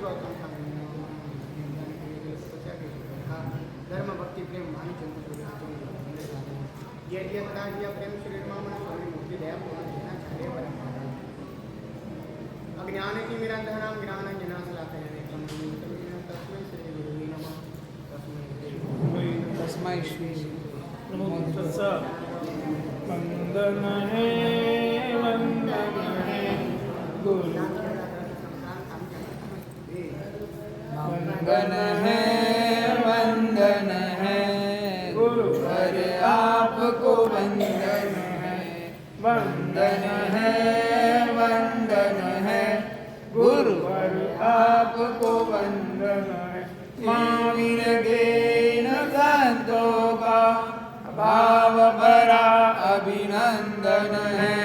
गौतम धर्म भक्ति प्रेम भानु चंद्र ये प्रेम श्री स्वामी मुक्ति दया पूर्ण अज्ञान की निरंतरम ज्ञानंजना तस्मै श्री गुरुवे नमः तस्मै श्री वंदन है गुरु वंदन है गुरुवर आपको वंदन है वंदन है गुरुवर आपको वंदन है। माविन गेन संतों का भाव भरा अभिनंदन है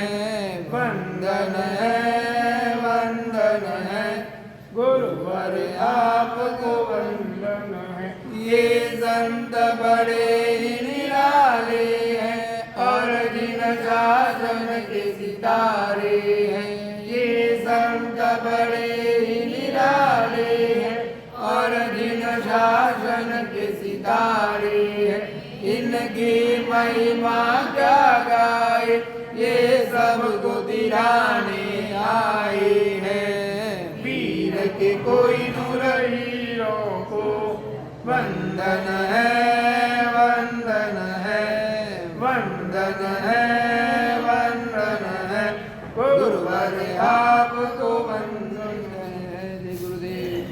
वंदन है गुरुवर आपको वंदन है। ये संत बड़े निराले हैं और जिन शासन के सितारे हैं। ये संत बड़े निराले हैं और जिन शासन के सितारे हैं। इनकी महिमा क्या गाए ये सब को दिलाने आए हैं। वीर के कोई नूर हीरों को वंदन है वंदन है वंदन है गुरुवर आपको वंदन है। जय गुरुदेव।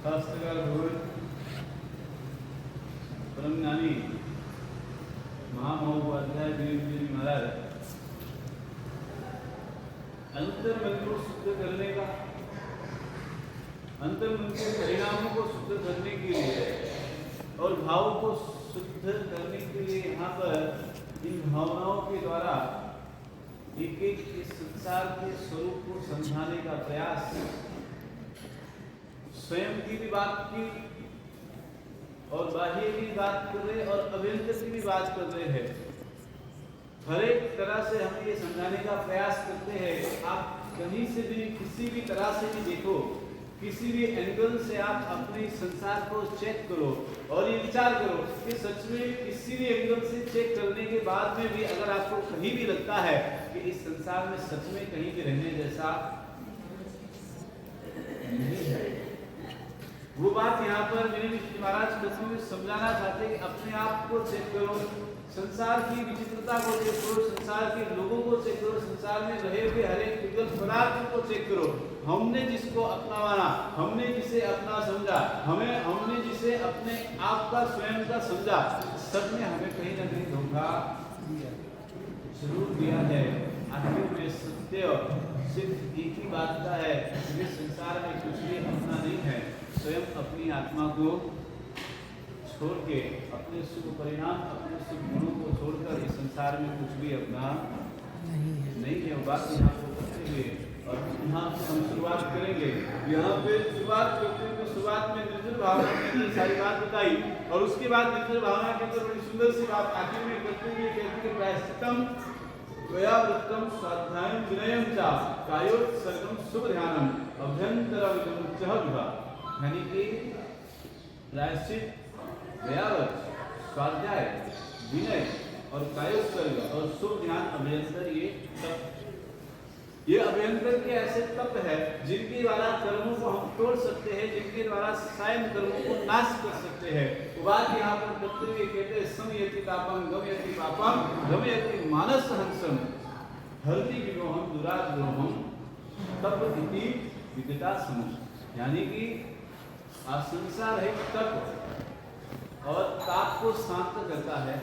शास्त्रकार परम ज्ञानी महामहोपाध्याय वीर महाराज अंतर मन को शुद्ध करने का, अंतर मन के परिणामों को शुद्ध करने के लिए और भाव को शुद्ध करने के लिए यहाँ पर इन भावनाओं के द्वारा एक एक इस संसार के स्वरूप को समझाने का प्रयास, स्वयं की भी बात की और बाह्य की बात कर रहे और अभ्यंतर की भी बात कर रहे हैं। हर एक तरह से हम ये समझाने का प्रयास करते हैं। आप कहीं से भी किसी भी तरह से भी देखो, किसी भी एंगल से आप अपने संसार को चेक करो और ये विचार करो कि सच में किसी भी एंगल से चेक करने के बाद में भी अगर आपको कहीं भी लगता है कि इस संसार में सच में कहीं भी रहने जैसा नहीं है, वो बात यहाँ पर मेरे महाराज कृष्ण में समझाना चाहते कि अपने आप को चेक करो, संसार की विचित्रता को चेक करो, संसार के लोगों को चेक करो, संसार में रहे हुए हर एक विकल्प पदार्थ को चेक करो। हमने जिसको अपना माना, हमने जिसे अपना समझा, हमने जिसे अपने आप का स्वयं का समझा, सब ने हमें कहीं ना कहीं धोखा जरूर दिया है। आखिर में सत्य सिर्फ एक ही बात का है कि संसार में कुछ भी अपना नहीं है। स्वयं अपनी आत्मा को छोड़ के, अपने शुभ परिणाम, अपने शुभ गुणों को छोड़कर इस संसार में कुछ भी अपना नहीं है। बात यहाँ को करते हुए और यहाँ हम शुरुआत करेंगे। यहाँ पे शुरुआत करते हुए शुरुआत में निर्जल भावना की सारी बात बताई और उसके बाद निर्जल भावना के अंदर बड़ी सुंदर सी बात आखिर में करते हुए कहते हैं प्रायश्चित्तम वयावृत्तम स्वाध्यायम विनयम च कायोत्सर्गम शुभ ध्यानम अभ्यंतरविदं च विभा। यानी कि प्रायश्चित, व्यावृत, स्वाध्याय, विनय और कायोत्सर्ग और शुभ ध्यान अभ्यंतर, ये अभ्यंतर के ऐसे तत्व है जिनके द्वारा कर्मों को हम तोड़ सकते हैं, जिनके द्वारा सायं कर्मों को नाश कर सकते हैं। वो बात यहाँ पर करते हुए कहते हैं समयति तापम गमयति पापम गमयति मानस हंसम हरति विमोहम दुराग्रहम तप इति विदिता समझ। यानी कि संसार है तप और ताप को शांत करता है,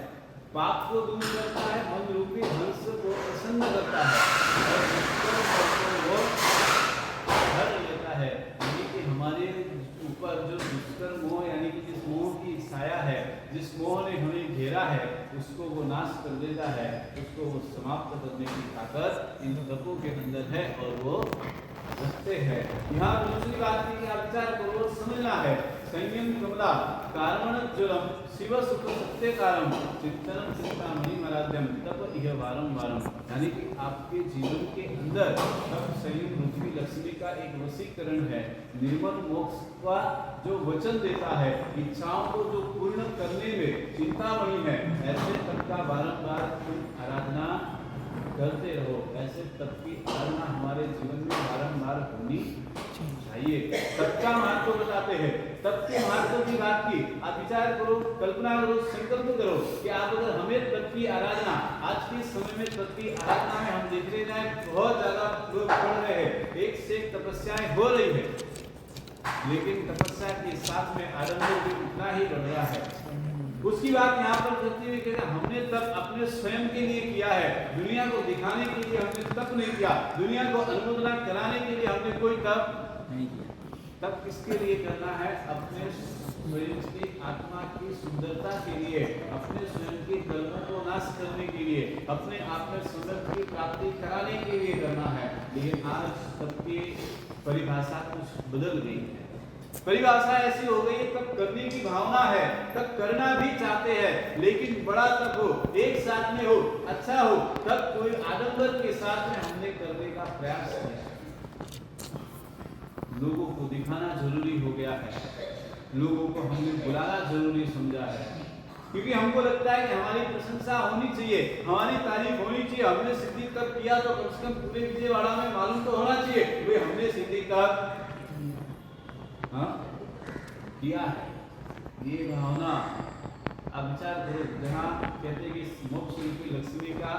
पाप को दूर करता है, मन रूपी हंस को प्रसन्न करता है और दुष्कर्म को वो हर लेता है। यानी कि हमारे ऊपर जो दुष्कर्म मोह यानी कि जिस मोह की छाया है, जिस मोह ने हमें घेरा है, उसको वो नाश कर देता है, उसको वो समाप्त करने की ताकत इन तपों के अंदर है और वो रखते हैं। यहाँ दूसरी बात की आप विचार करो, समझना है संयम कमला कारण ज्वलम शिव सुख सत्य कारम चिंतनम चिंतामणि मराध्यम तप यह वारम वारम। यानी कि आपके जीवन के अंदर तब संयम रूपी लक्ष्मी का एक वशीकरण है, निर्मल मोक्ष का जो वचन देता है, इच्छाओं को जो पूर्ण करने में चिंतामणि है। ऐसे तप का बारंबार तुम आराधना करते रहो। ऐसे तप की आराधना हमारे जीवन में बारंबार होनी चाहिए। तप का महत्व बताते हैं। तप के महत्व की बात की आप विचार करो, कल्पना करो, संकल्प करो कि आप अगर हमें तप की आराधना आज के समय में तप की आराधना में हम देख रहे हैं बहुत ज्यादा लोग पढ़ रहे हैं, एक से एक तपस्याएं हो रही है, लेकिन तपस्या के साथ में आडंबर भी उतना ही बढ़ रहा है। उसकी बात यहाँ पर करते हुए कहते हैं हमने तप अपने स्वयं के लिए किया है, दुनिया को दिखाने के लिए हमने तप नहीं किया, दुनिया को अनुमोदना कराने के लिए हमने कोई तप नहीं किया। तप किसके लिए करना है? अपने स्वयं की आत्मा की सुंदरता के लिए, अपने स्वयं के कर्मों को नाश करने के लिए, अपने आप में सुंदर की प्राप्ति कराने के लिए करना है। लेकिन आज तप की परिभाषा कुछ बदल गई है। परिभाषा ऐसी हो गई है तब करने की भावना है, तब करना भी चाहते हैं, लेकिन बड़ा तब हो, एक साथ में हो, अच्छा हो, तब कोई आडंबर के साथ में हमने करने का प्रयास किया। लोगों को दिखाना जरूरी हो गया है, लोगों को हमने बुलाना जरूरी समझा है, क्योंकि हमको लगता है कि हमारी प्रशंसा होनी चाहिए, हमारी तारीफ होनी चाहिए। हमने सिद्धि तब किया तो कम से कम पूरे विजयवाड़ा में मालूम तो होना चाहिए वे हमने सिद्धि तब किया है। ये भावना अब विचार करो, जहाँ कहते हैं कि मोक्ष रूपी लक्ष्मी का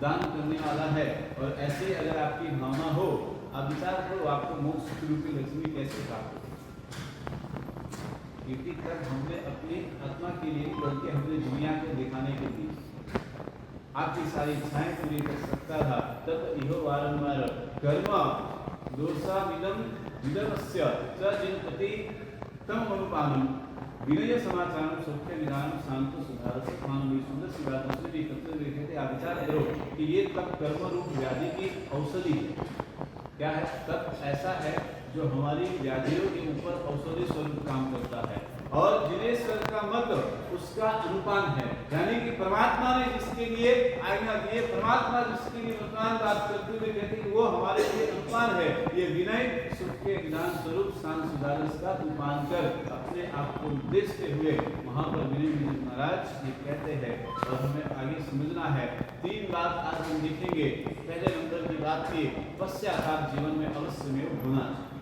दान करने वाला है, और ऐसे अगर आपकी भावना हो, अब विचार करो आपको मोक्ष रूपी लक्ष्मी कैसे प्राप्त हो। क्योंकि तब हमने अपनी आत्मा के लिए बल्कि हमने दुनिया को दिखाने के लिए आपकी सारी इच्छाएं पूरी कर सकता था। तब इहो वारंवार कर्म दोषा विदमस्य च जिनपति तम अनुपानम विनय समाचारम सौख्य विधान शांत सुधार सत्मान। सुंदर सी बात दूसरे भी कर्तव्य कहते आप विचार करो कि ये तब कर्म रूप व्याधि की औषधि है। क्या है? तब ऐसा है जो हमारी व्याधियों के ऊपर औषधि स्वरूप काम करता है, और जिनेश्वर का मत उसका अनुपान है। यानी कि परमात्मा ने जिसके लिए आज्ञा दी है, परमात्मा जिसके लिए अनुपान बात करते हुए कहते हैं वो हमारे लिए अनुपान है। ये विनय सुख के ज्ञान स्वरूप शांत सुधारस का अनुपान कर अपने आप को देखते हुए वहां पर विनय महाराज ये कहते हैं, और हमें आगे समझना है। तीन बात आज हम देखेंगे। पहले नंबर की बात की पश्चाताप जीवन में अवश्य में होना चाहिए।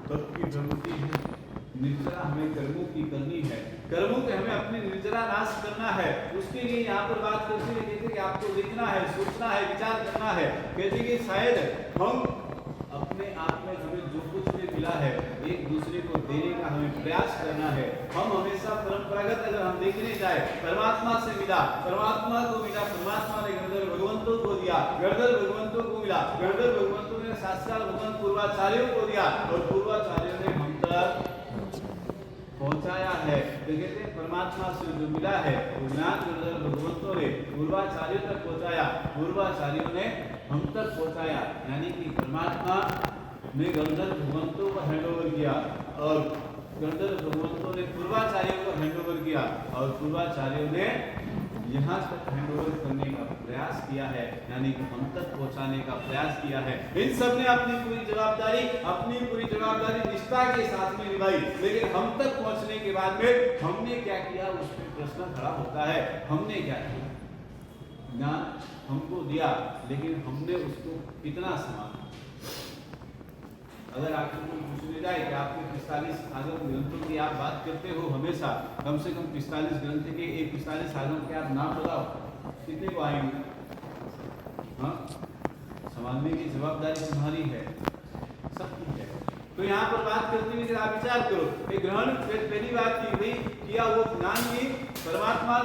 तब की प्रवृत्ति है निर्जरा हमें कर्मों की करनी है, कर्मों के हमें अपनी निर्जरा नाश करना है। उसके लिए यहाँ पर बात करते हुए कहते कि आपको देखना है, सोचना है, विचार करना है। कहते कि शायद हम अपने आप में हमें जो कुछ भी मिला है एक दूसरे को देने का हमें प्रयास करना है। हम हमेशा परंपरागत अगर हम देखने जाए, परमात्मा से मिला, परमात्मा को मिला, परमात्मा ने गणधर भगवंतों को दिया, गणधर भगवंतों को मिला, गणधर भगवंतों ने शास्त्राल भगवंत पूर्वाचार्यों को दिया, और पूर्वाचार्यों ने हम तक पहुंचाया है। तो कहते हैं परमात्मा से जो मिला है वो ज्ञान गणधर भगवंतों ने पूर्वाचार्यों तक पहुंचाया, पूर्वाचार्यों ने हम तक पहुंचाया। यानी कि परमात्मा ने गणधर भगवंतों को हैंडओवर किया, और गणधर भगवंतों ने पूर्वाचार्यों को हैंडओवर किया, और पूर्वाचार्यों ने यहाँ तक हैंडओवर करने का प्रयास किया है, यानी कि हम तक पहुँचाने का प्रयास किया है। इन सब ने अपनी पूरी जवाबदारी निष्ठा के साथ में निभाई, लेकिन हम तक पहुँचने के बाद में हमने क्या किया उस पर प्रश्न खड़ा होता है। हमने क्या किया? ज्ञान हमको दिया, लेकिन हमने उसको कितना संभाला? अगर आपको पूछने जाए कि आपके 45 आगम ग्रंथों की आप बात करते हो हमेशा, कम से कम 45 ग्रंथ के एक 45 आगम के आप नाम बताओ, कितने को आएंगे? हाँ, संभालने की जवाबदारी तुम्हारी है, सबकी है। तो यहाँ पर बात करते हुए आप विचार करो, ये ग्रहण पहली बात की भाई किया वो ज्ञान की परमात्मा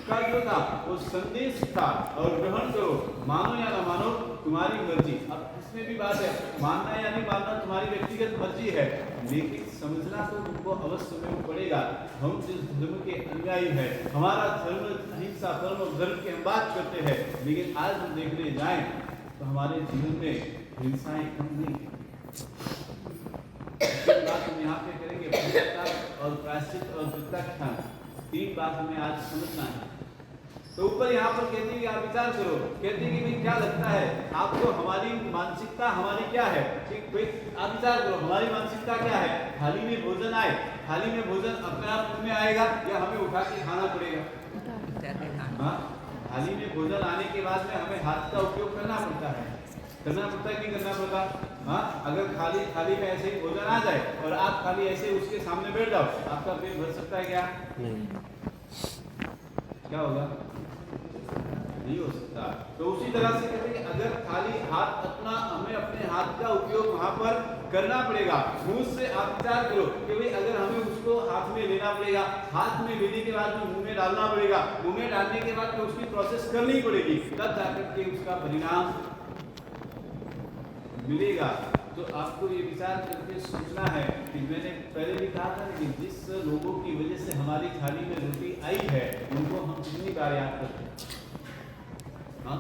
का जो था वो संदेश था, और ग्रहण करो, मानो या ना मानो तुम्हारी मर्जी। अब इसमें भी बात है, मानना या नहीं मानना तुम्हारी व्यक्तिगत मर्जी है, लेकिन समझना तो तुमको अवश्य में पड़ेगा। हम जिस धर्म के अनुयायी है, हमारा धर्म अहिंसा परम धर्म की हम बात करते हैं, लेकिन आज हम देखने जाएं तो हमारे जीवन में हिंसाएं कम नहीं है। बात हम यहाँ पे करेंगे पश्चाताप और प्रायश्चित और प्रत्याख्यान, तीन बात हमें आज समझना है। तो ऊपर यहाँ पर कहते हैं कि आप विचार करो, कहते हैं कि भाई क्या लगता है आपको हमारी मानसिकता हमारी क्या है, ठीक भाई आप विचार करो हमारी मानसिकता क्या है। थाली में भोजन आए, थाली में भोजन अपने आप मुंह में आएगा या हमें उठा के खाना पड़ेगा? हाँ, थाली में भोजन आने के बाद में हमें हाथ का उपयोग करना पड़ता है, करना पड़ता है नहीं करना पड़ता? हाँ, अगर खाली थाली में ऐसे ही भोजन आ जाए और आप खाली ऐसे उसके सामने बैठ जाओ, आपका पेट भर सकता है क्या? नहीं। क्या होगा? नहीं हो सकता। तो उसी तरह से कहते हैं कि अगर खाली हाथ अपना हमें अपने हाथ का उपयोग वहां पर करना पड़ेगा। मुंह से आप विचार करो कि भाई अगर हमें उसको हाथ में लेना पड़ेगा, हाथ में लेने के बाद मुंह में डालना पड़ेगा, मुंह में डालने के बाद तो उसकी प्रोसेस करनी पड़ेगी, तब जाकर के उसका परिणाम मिलेगा। तो आपको ये विचार करके सोचना है कि मैंने पहले भी कहा था कि जिस लोगों की वजह से हमारी थाली में रोटी आई है उनको हम कितनी बार याद करते हैं? हाँ,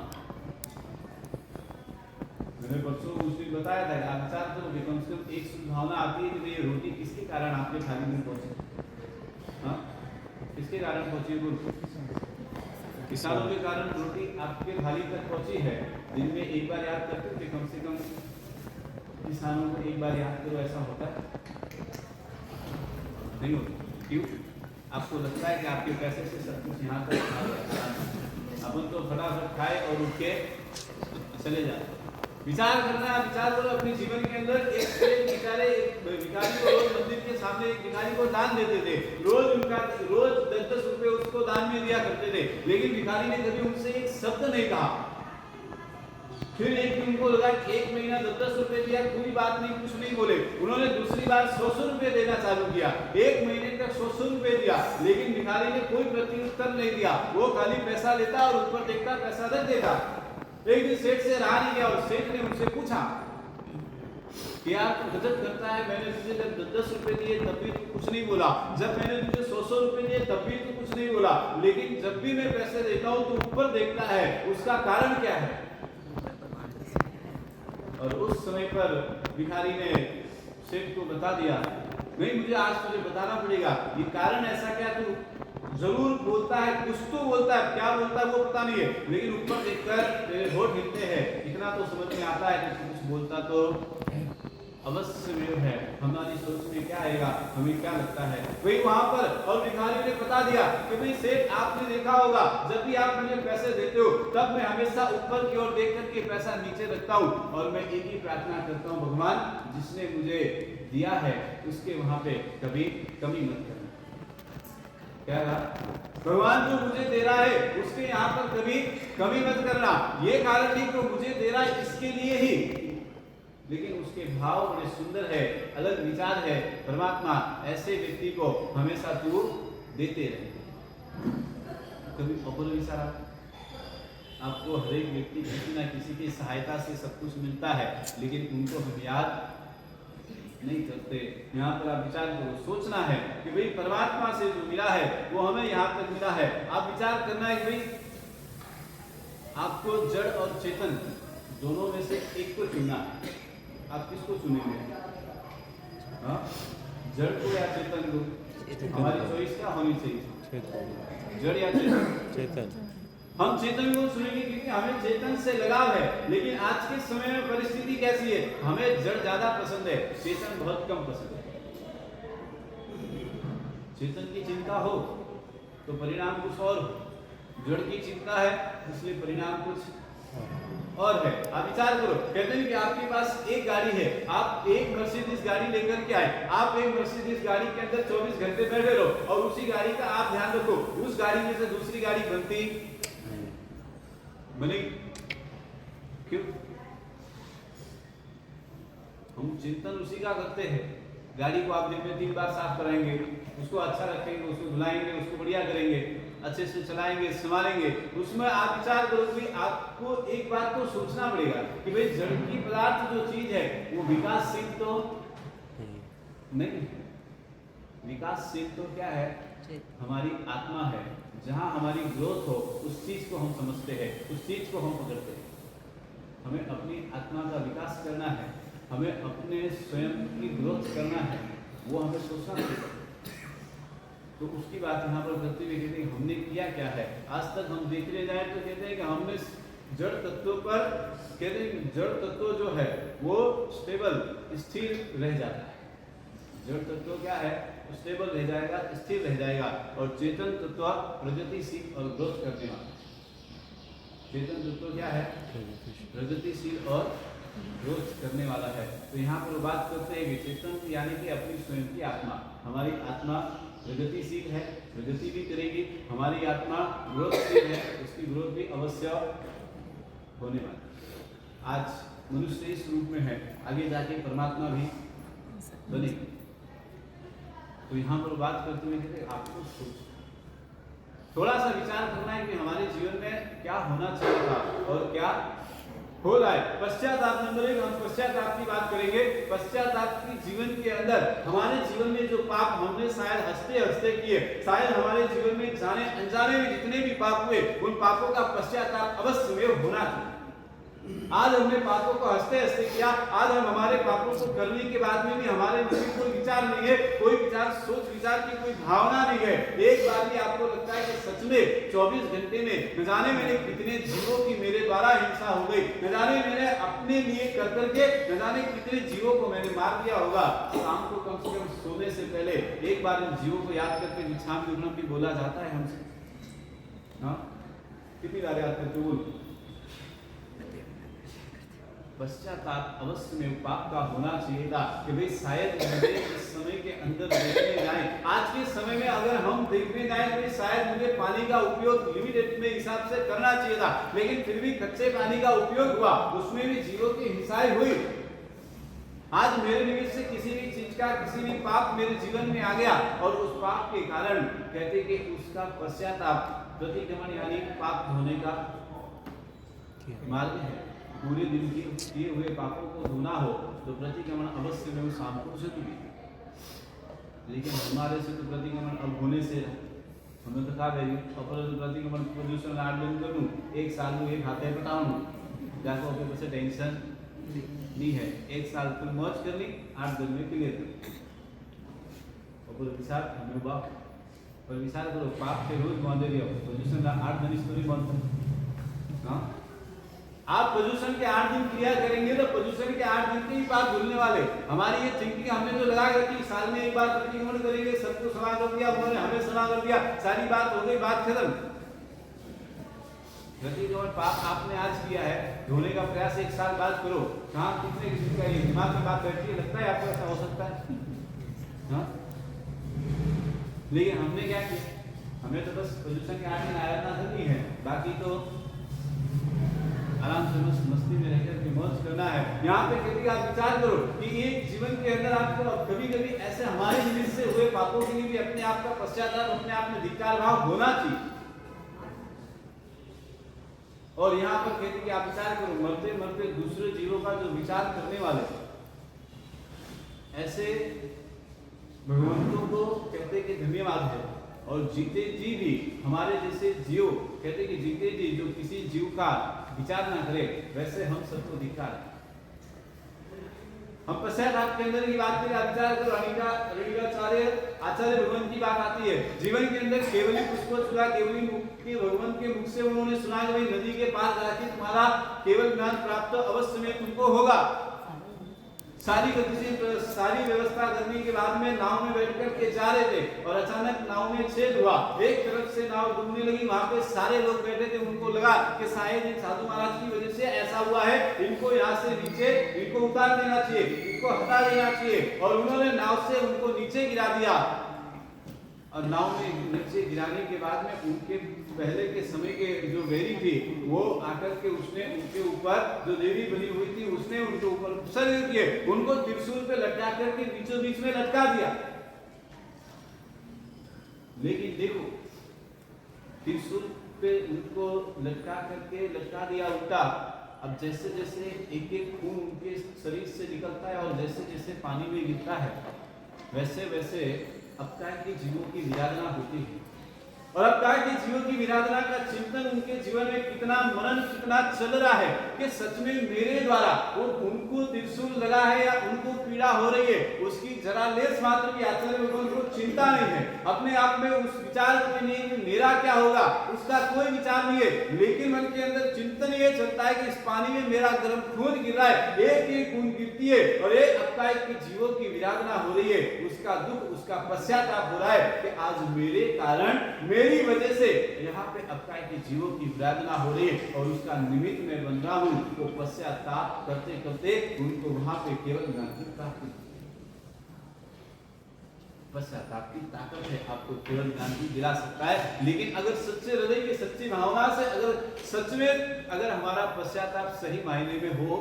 मैंने परसों उस दिन बताया था कि आप विचार करो कि कम से कम एक भावना आती है कि ये रोटी किसके कारण आपके थाली में पहुंचे? हाँ, किसके कारण पहुंची? वो किसानों के कारण रोटी आपके थाली तक पहुंची है। दिन में एक बार याद करते थे, कम से कम किसानों को एक बार याद करो, ऐसा होता है? नहीं होता। क्यों? आपको लगता है कि आपके पैसे से सब कुछ यहाँ तक अपन तो फटाफट खाए और उठ के चले जाते। विचार करना, विचार करो अपने जीवन के अंदर। एक बेचारे भिखारी को रोज मंदिर के सामने एक भिखारी को दान देते थे, रोज 10-10 रुपए उसको दान में दिया करते थे, लेकिन भिखारी ने कभी उनसे एक शब्द नहीं कहा। फिर एक दिन उनको लगा कि एक महीना 10-10 रुपए दिया, कोई बात नहीं, कुछ नहीं बोले। उन्होंने दूसरी बार 100 रुपए देना चालू किया, एक महीने तक 100 रुपए दिया, लेकिन भिखारी ने कोई प्रत्युत्तर नहीं दिया। वो खाली पैसा लेता और ऊपर देखता पैसा रख देता। एक दिन सेठ से रहा नहीं गया और सेठ ने उनसे पूछा कि आप तो गजब करता है, मैंने तुझे जब 10-10 रुपए दिए तब भी तू कुछ नहीं बोला, जब मैंने तुझे 100 रुपए दिए तब भी तू कुछ नहीं बोला, लेकिन जब भी मैं पैसे देता हूँ तो ऊपर देखता है, उसका कारण क्या है? और उस समय पर भिखारी ने सेठ को बता दिया, नहीं मुझे आज तुझे बताना पड़ेगा, ये कारण ऐसा क्या, तू जरूर बोलता है, कुछ तो बोलता है, क्या बोलता है वो पता नहीं है, लेकिन ऊपर देखकर तेरे होठ हिलते हैं, इतना तो समझ में आता है कि कुछ बोलता तो अवश्य में है। हमारी सोच में क्या आएगा, हमें क्या लगता है वही वहां पर। और भिखारी ने बता दिया कि भाई सेठ, आपने देखा होगा जब भी आप मुझे पैसे देते हो तब मैं हमेशा ऊपर की ओर देख करके पैसा नीचे रखता हूँ, और मैं एक ही प्रार्थना करता हूँ, भगवान जिसने मुझे दिया है उसके वहां पे कभी कमी मत करना। क्या कहा? भगवान जो मुझे दे रहा है उसके यहाँ पर कभी कमी मत करना। ये कारण नहीं कि मुझे दे रहा है इसके लिए ही, लेकिन उसके भाव बड़े सुंदर है, अलग विचार है। परमात्मा ऐसे व्यक्ति को हमेशा तू देते रहे। कभी अपूर्ण विचार आपको हर एक व्यक्ति किसी ना किसी की सहायता से सब कुछ मिलता है, लेकिन उनको हम याद नहीं करते। यहाँ पर आप विचार करो, सोचना है कि भाई परमात्मा से जो मिला है वो हमें यहाँ तक मिला है। आप विचार करना है कि भाई आपको जड़ और चेतन दोनों में से एक को चुनना है, आप किसको चुनेंगे? हाँ, जड़ को या चेतन को? हमारी चॉइस क्या होनी चाहिए? जड़ या चेतन? हम चेतन को चुनेंगे क्योंकि हमें चेतन से लगाव है, लेकिन आज के समय में परिस्थिति कैसी है, हमें जड़ ज्यादा पसंद है, चेतन बहुत कम पसंद है। चेतन की चिंता हो तो परिणाम कुछ और हो, जड़ की चिंता है इसलिए परिणाम कुछ और है। आप विचार करो, कहते हैं कि आपके पास एक गाड़ी है, आप एक मर्सिडीज गाड़ी लेकर के आए, आप एक मर्सिडीज गाड़ी के अंदर 24 घंटे बैठे रहो और उसी गाड़ी का आप ध्यान रखो, उस गाड़ी में से दूसरी गाड़ी बनती बनेगी? क्यों? हम चिंतन उसी का करते हैं। गाड़ी को आप दिन में 3 बार साफ कराएंगे, उसको अच्छा रखेंगे, उसको धुलाएंगे, उसको बढ़िया करेंगे, अच्छे से चलाएंगे, संभालेंगे। उसमें आप विचार करो कि आपको एक बात तो सोचना पड़ेगा कि भाई जड़ की पदार्थ जो चीज है वो विकासशील तो नहीं। विकासशील तो क्या है? हमारी आत्मा है। जहां हमारी ग्रोथ हो उस चीज को हम समझते हैं, उस चीज को हम पकड़ते हैं। हमें अपनी आत्मा का विकास करना है, हमें अपने स्वयं की ग्रोथ करना है, वो हमें सोचना पड़ेगा। तो उसकी बात यहाँ पर करते हुए कहते हैं हमने किया क्या है। आज तक हम देखने जाए तो कहते हैं कि हमने जड़ तत्वों पर, कहते हैं जड़ तत्व जो है वो स्टेबल स्थिर रह जाता है। जड़ तत्व क्या है? स्टेबल रह जाएगा, स्थिर रह जाएगा। और चेतन तत्व प्रगतिशील और ग्रोथ करने वाला। चेतन तत्व क्या है? प्रगतिशील और ग्रोथ करने वाला है। तो यहाँ पर बात करते हैं कि चेतन यानी कि अपनी स्वयं की आत्मा, हमारी आत्मा प्रगतिशील है, प्रगति भी करेगी। हमारी आत्मा ग्रोथशील है, उसकी ग्रोथ भी अवश्य होने वाली। आज मनुष्य इस रूप में है, आगे जाके परमात्मा भी बनेगी। तो यहाँ पर बात करते हुए कहते आपको थोड़ा सा विचार करना है कि हमारे जीवन में क्या होना चाहिए था और क्या हो रहा है। पश्चाताप नंबर 1, हम पश्चाताप की बात करेंगे। पश्चाताप की जीवन के अंदर हमारे जीवन में जो पाप हमने शायद हंसते हंसते किए, शायद हमारे जीवन में जाने अनजाने में जितने भी पाप हुए, उन पापों का पश्चाताप अवश्य में होना चाहिए। आज हमने पापों को हंसते हंसते किया, आज हम हमारे पापों को करने के बाद में भी हमारे मन में कोई विचार नहीं है, कोई विचार सोच विचार की कोई भावना नहीं है। एक बार भी आपको लगता है कि सच में 24 घंटे में न जाने मैंने कितने जीवों की मेरे द्वारा हिंसा हो गई, न जाने मैंने अपने लिए कर करके न जाने कितने जीवों को मैंने मार दिया होगा। शाम को कम से कम सोने से पहले एक बार इन जीवों को याद करके विछाम जुगनम भी बोला जाता है हमसे। हाँ, कितनी बार याद करते बोल। पश्चाताप अवश्य में पाप का होना चाहिए था कि भाई शायद मुझे इस समय के अंदर देखने जाए। आज के समय में अगर हम देखने जाए तो शायद मुझे पानी का उपयोग लिमिटेड में हिसाब से करना चाहिए था, लेकिन फिर भी कच्चे पानी का उपयोग हुआ, उसमें भी जीवों की हिंसाएं हुई। आज मेरे निमित्त से किसी भी चीज का किसी भी पाप मेरे जीवन में आ गया और उस पाप के कारण कहते कि उसका पश्चाताप प्रतिक्रमण यानी पाप धोने का मार्ग है। पूरे दिन के किए हुए पापों को धोना हो तो प्रतिक्रमण अवश्य में शाम को जरूरी है। लेकिन हमारे से तो प्रतिक्रमण अब होने से हमें तो कहा देगी और प्रतिक्रमण प्रदूषण 8 दिन करूँ, 1 साल में 1 हाथे बताऊँ जाकर अपने पास टेंशन नहीं है। 1 साल तुम मौज कर ली, 8 दिन में क्लियर कर और विचार हमें बाप पर विचार करो पाप के रोज बांधे दिया प्रदूषण 8 दिन स्टोरी बांधते। हाँ, आप प्रदूषण के 8 दिन क्रिया करेंगे तो प्रदूषण के 8 दिन के ही पाप धुलने वाले। हमारी ये थिंकिंग हमने जो लगा रखी साल में 1 बार प्रतिक्रमण करेंगे, सबको सभा कर दिया, उन्होंने हमें सभा कर दिया, सारी बात हो गई, बात खत्म। प्रतिक्रमण पाप आपने आज किया है, धोने का प्रयास 1 साल बाद करो। कहाँ कितने किसी का ये दिमाग में बात बैठती है, लगता है आपको ऐसा हो सकता है? हाँ, लेकिन हमने क्या किया, हमें तो बस प्रदूषण के 8 दिन आराधना करनी है, बाकी तो आराम से मस्ती में रहकर के मौज करना है। यहाँ पे कहते आप विचार करो कि एक जीवन के अंदर आपको कभी कभी ऐसे हमारे निमित्त से हुए पापों के लिए भी अपने आप का पश्चाताप, अपने आप में धिक्कार भाव होना चाहिए। और यहाँ पर कहते कि आप विचार करो मरते मरते दूसरे जीवों का जो विचार करने वाले ऐसे भगवंतों को कहते कि धन्यवाद है। और जीते जी भी हमारे जैसे जीव कहते कि जीते जी जो किसी जीव का विचार ना करे वैसे हम सबको धिक्कार है। हम पश्चाताप के अंदर की बात करें, विचार करो रेणुकाचार्य आचार्य भगवान की बात आती है। जीवन के अंदर केवली पुष्पोत्सुला केवली के भगवान के मुख से उन्होंने सुना कि भाई नदी के पास जाके तुम्हारा केवल ज्ञान प्राप्त अवश्य में तुमको होगा। सारी सारी व्यवस्था करने के बाद में नाव में बैठ कर के जा रहे थे और अचानक नाव में छेद हुआ, एक तरफ से नाव डूबने लगी। वहां पे सारे लोग बैठे थे, उनको लगा कि शायद इन साधु महाराज की वजह से ऐसा हुआ है, इनको यहाँ से नीचे इनको उतार देना चाहिए, इनको हटा देना चाहिए। और उन्होंने नाव से उनको नीचे गिरा दिया और नाव में नीचे गिराने के बाद में उनके पहले के समय के जो वेरी थे वो आकर के उसने उनके ऊपर जो देवी बनी हुई थी उसने उनके ऊपर उत्सर्ग किए, उनको त्रिशूल पे लटका करके बीचों बीच में लटका दिया। लेकिन देखो त्रिशूल पे उनको लटका दिया उल्टा। अब जैसे जैसे एक एक खून उनके शरीर से निकलता है और जैसे जैसे पानी में गिरता है वैसे वैसे अब क्या के जीवों की विराधना होती है। और अब क्या कि जीवों की विराधना का चिंतन उनके जीवन में कितना मनन कितना चल रहा है कि सच में मेरे द्वारा वो उनको त्रिशूल लगा है या उनको पीड़ा हो रही है उसकी जरा लेस मात्र की आचार्य भगवान को चिंता नहीं है। अपने आप में उस विचार में नहीं कि मेरा क्या होगा उसका कोई विचार नहीं है, लेकिन मन के अंदर चिंतन ये चलता है कि इस पानी में मेरा गर्म खून गिर रहा है, एक एक खून गिरती है और एक अपकाय के जीवों की विराधना हो रही है, उसका दुख उसका पश्चाताप हो रहा है कि आज मेरे कारण मेरी वजह से यहाँ पे अपकाय के जीवों की विराधना हो रही है और उसका निमित्त मैं बन रहा हूँ। वो पश्चाताप करते करते उनको वहां पे केवल ज्ञान की प्राप्ति, पश्चाताप की ताकत है आपको केवल ज्ञान की दिला सकता है। लेकिन अगर सच्चे हृदय की सच्ची भावना से अगर सच में अगर हमारा पश्चाताप सही मायने में हो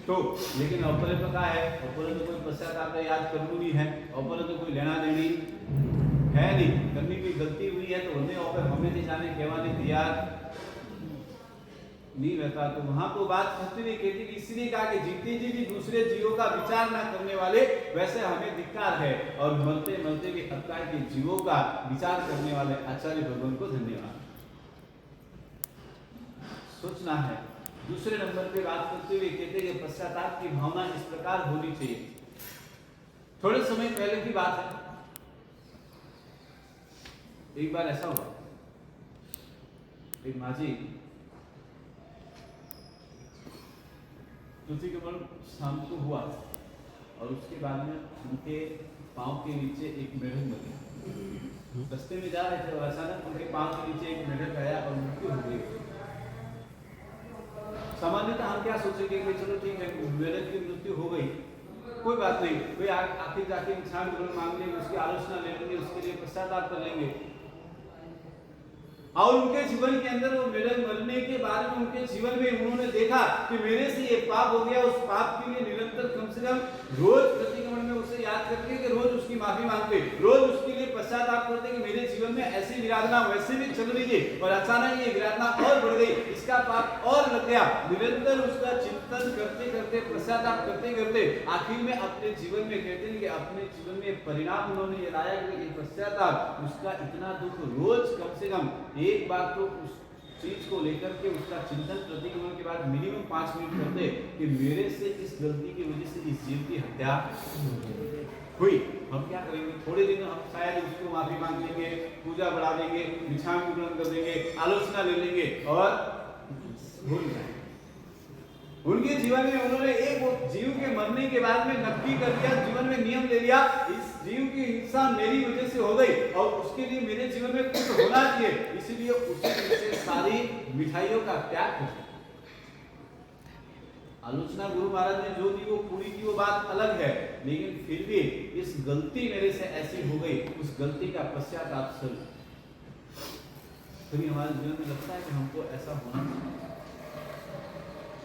तो, लेकिन औपरे तो क्या है, औपरे तो कोई पश्चाताप याद करनी नहीं है, औपरे तो कोई लेना देनी है नहीं, करनी भी गलती हुई है तो हमने और हमें नहीं जाने कहवाने तैयार नहीं रहता। तो वहां तो बात खत्म नहीं कहती, इसलिए कहा कि जीते जी भी दूसरे जीवों का विचार ना करने वाले वैसे हमें धिक्कार है, और मरते मरते भी अपकाय के जीवों का विचार करने वाले आचार्य भगवान को धन्यवाद। सोचना है। दूसरे नंबर पे बात करते हुए कहते हैं पश्चाताप की भावना इस प्रकार होनी चाहिए। थोड़े समय पहले की बात है, एक बार ऐसा हुआ, एक माझी तुलसी के मन शाम को हुआ और उसके बाद में उनके पांव के नीचे एक मेढक मर गया। रास्ते में जा रहे थे और अचानक उनके पांव के नीचे एक मेढक आया और मृत्यु हो गई। सामान्यतः हम क्या सोचेंगे कि चलो ठीक है मेढक की मृत्यु हो गई, कोई बात नहीं, कोई आखिर जाके इंसान मांग लेंगे, उसकी आलोचना ले लेंगे, उसके लिए पश्चाताप कर लेंगे। और उनके जीवन के अंदर वो मेढक मरने के बाद में उनके जीवन में उन्होंने देखा कि मेरे से ये पाप हो गया, उस पाप के लिए निरंतर कम से कम रोज प्रतिक्रमण में उसे याद करके कि रोज उसकी माफी मांगते, रोज उसके लिए पश्चाताप करते कि मेरे जीवन में ऐसी विराधना वैसे भी चल रही थी और अचानक ये विराधना और बढ़ गई, इसका पाप और लग गया। निरंतर उसका चिंतन करते करते पश्चाताप करते करते आखिर में अपने जीवन में कहते हैं कि अपने जीवन में परिणाम उन्होंने ये लाया कि पश्चाताप उसका इतना दुख रोज कम से कम एक बार तो उस चीज को लेकर के उसका चिंतन प्रतिक्रमण के बाद मिनिमम 5 मिनट करते कि मेरे से इस गलती की वजह से इस जीव की हत्या हुई, हम क्या करेंगे? थोड़े दिन हम शायद उसको माफी मांग लेंगे, पूजा बढ़ा देंगे, निछान पूर्ण कर देंगे, आलोचना ले लेंगे और भूल जाएंगे। उनके जीवन में उन्होंने एक जीव के मरने के बाद में नक्की कर दिया, जीवन में नियम ले लिया, इस जीव की हिंसा मेरी वजह से हो गई और उसके लिए मेरे जीवन में कुछ होना चाहिए, इसलिए उससे सारी मिठाइयों का त्याग कर दिया। आलोचना गुरु महाराज ने जो दी वो पूरी की वो बात अलग है, लेकिन फिर भी इस गलती मेरे से ऐसी हो गई, उस गलती का पश्चाताप से कभी हमारे जीवन में लगता है कि हमको ऐसा होना चाहिए।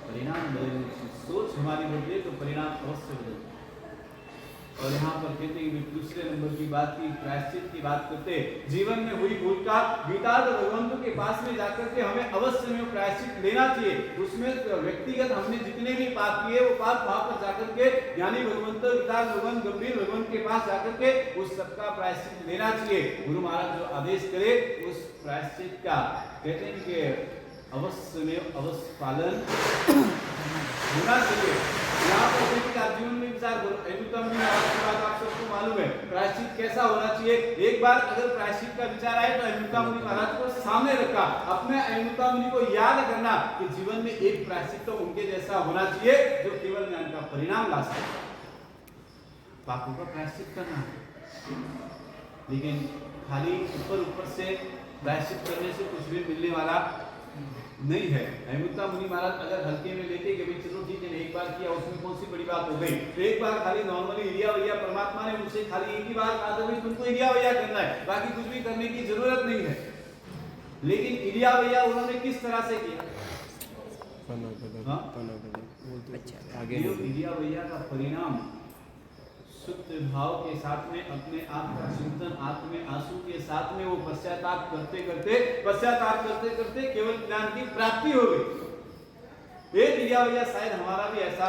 परिणाम बदलने, सोच हमारी बदले तो परिणाम अवश्य बदले। और यहाँ पर कहते हैं कि दूसरे नंबर की बात की प्रायश्चित की बात करते, जीवन में हुई भूल का गीतार्थ भगवंतों के पास में जाकर के हमें अवश्य में प्रायश्चित लेना चाहिए। उसमें व्यक्तिगत हमने जितने भी पाप किए वो पाप वहां पर जाकर के ज्ञानी भगवंत गीतार्थ भगवान गंभीर भगवान के पास जाकर के उस सबका प्रायश्चित लेना चाहिए। गुरु महाराज जो आदेश करे उस प्रायश्चित का कहते हैं कि अवश्य में अवश्य पालन होना चाहिए। यहाँ पर देखिए आप जीवन में विचार करो, अमृतम भी आप सबको मालूम है प्रायश्चित कैसा होना चाहिए। एक बार अगर प्रायश्चित का विचार आए तो अमृता मुनि महाराज को सामने रखा, अपने अमृता मुनि को याद करना कि जीवन में एक प्रायश्चित तो उनके जैसा होना चाहिए जो केवल ज्ञान का परिणाम ला सके। पापों का प्रायश्चित करना है, लेकिन खाली ऊपर ऊपर से प्रायश्चित करने से कुछ भी मिलने वाला नहीं है। अमृता मुनि महाराज अगर हल्के में लेते कि भाई चलो ठीक है एक बार किया उसमें कौन सी बड़ी बात हो गई, तो एक बार खाली नॉर्मली एरिया वैया परमात्मा ने मुझसे खाली एक ही बात कहा था भाई तुमको एरिया वैया करना है, बाकी कुछ भी करने की जरूरत नहीं है। लेकिन इलिया भैया उन्होंने किस तरह से किया? हाँ? आगे इलिया भैया का परिणाम शुद्ध भाव के साथ में अपने आप का चिंतन, आत्म में आंसू के साथ में वो पश्चाताप करते करते केवल ज्ञान की प्राप्ति हो गई। एक इलिया भैया शायद हमारा भी ऐसा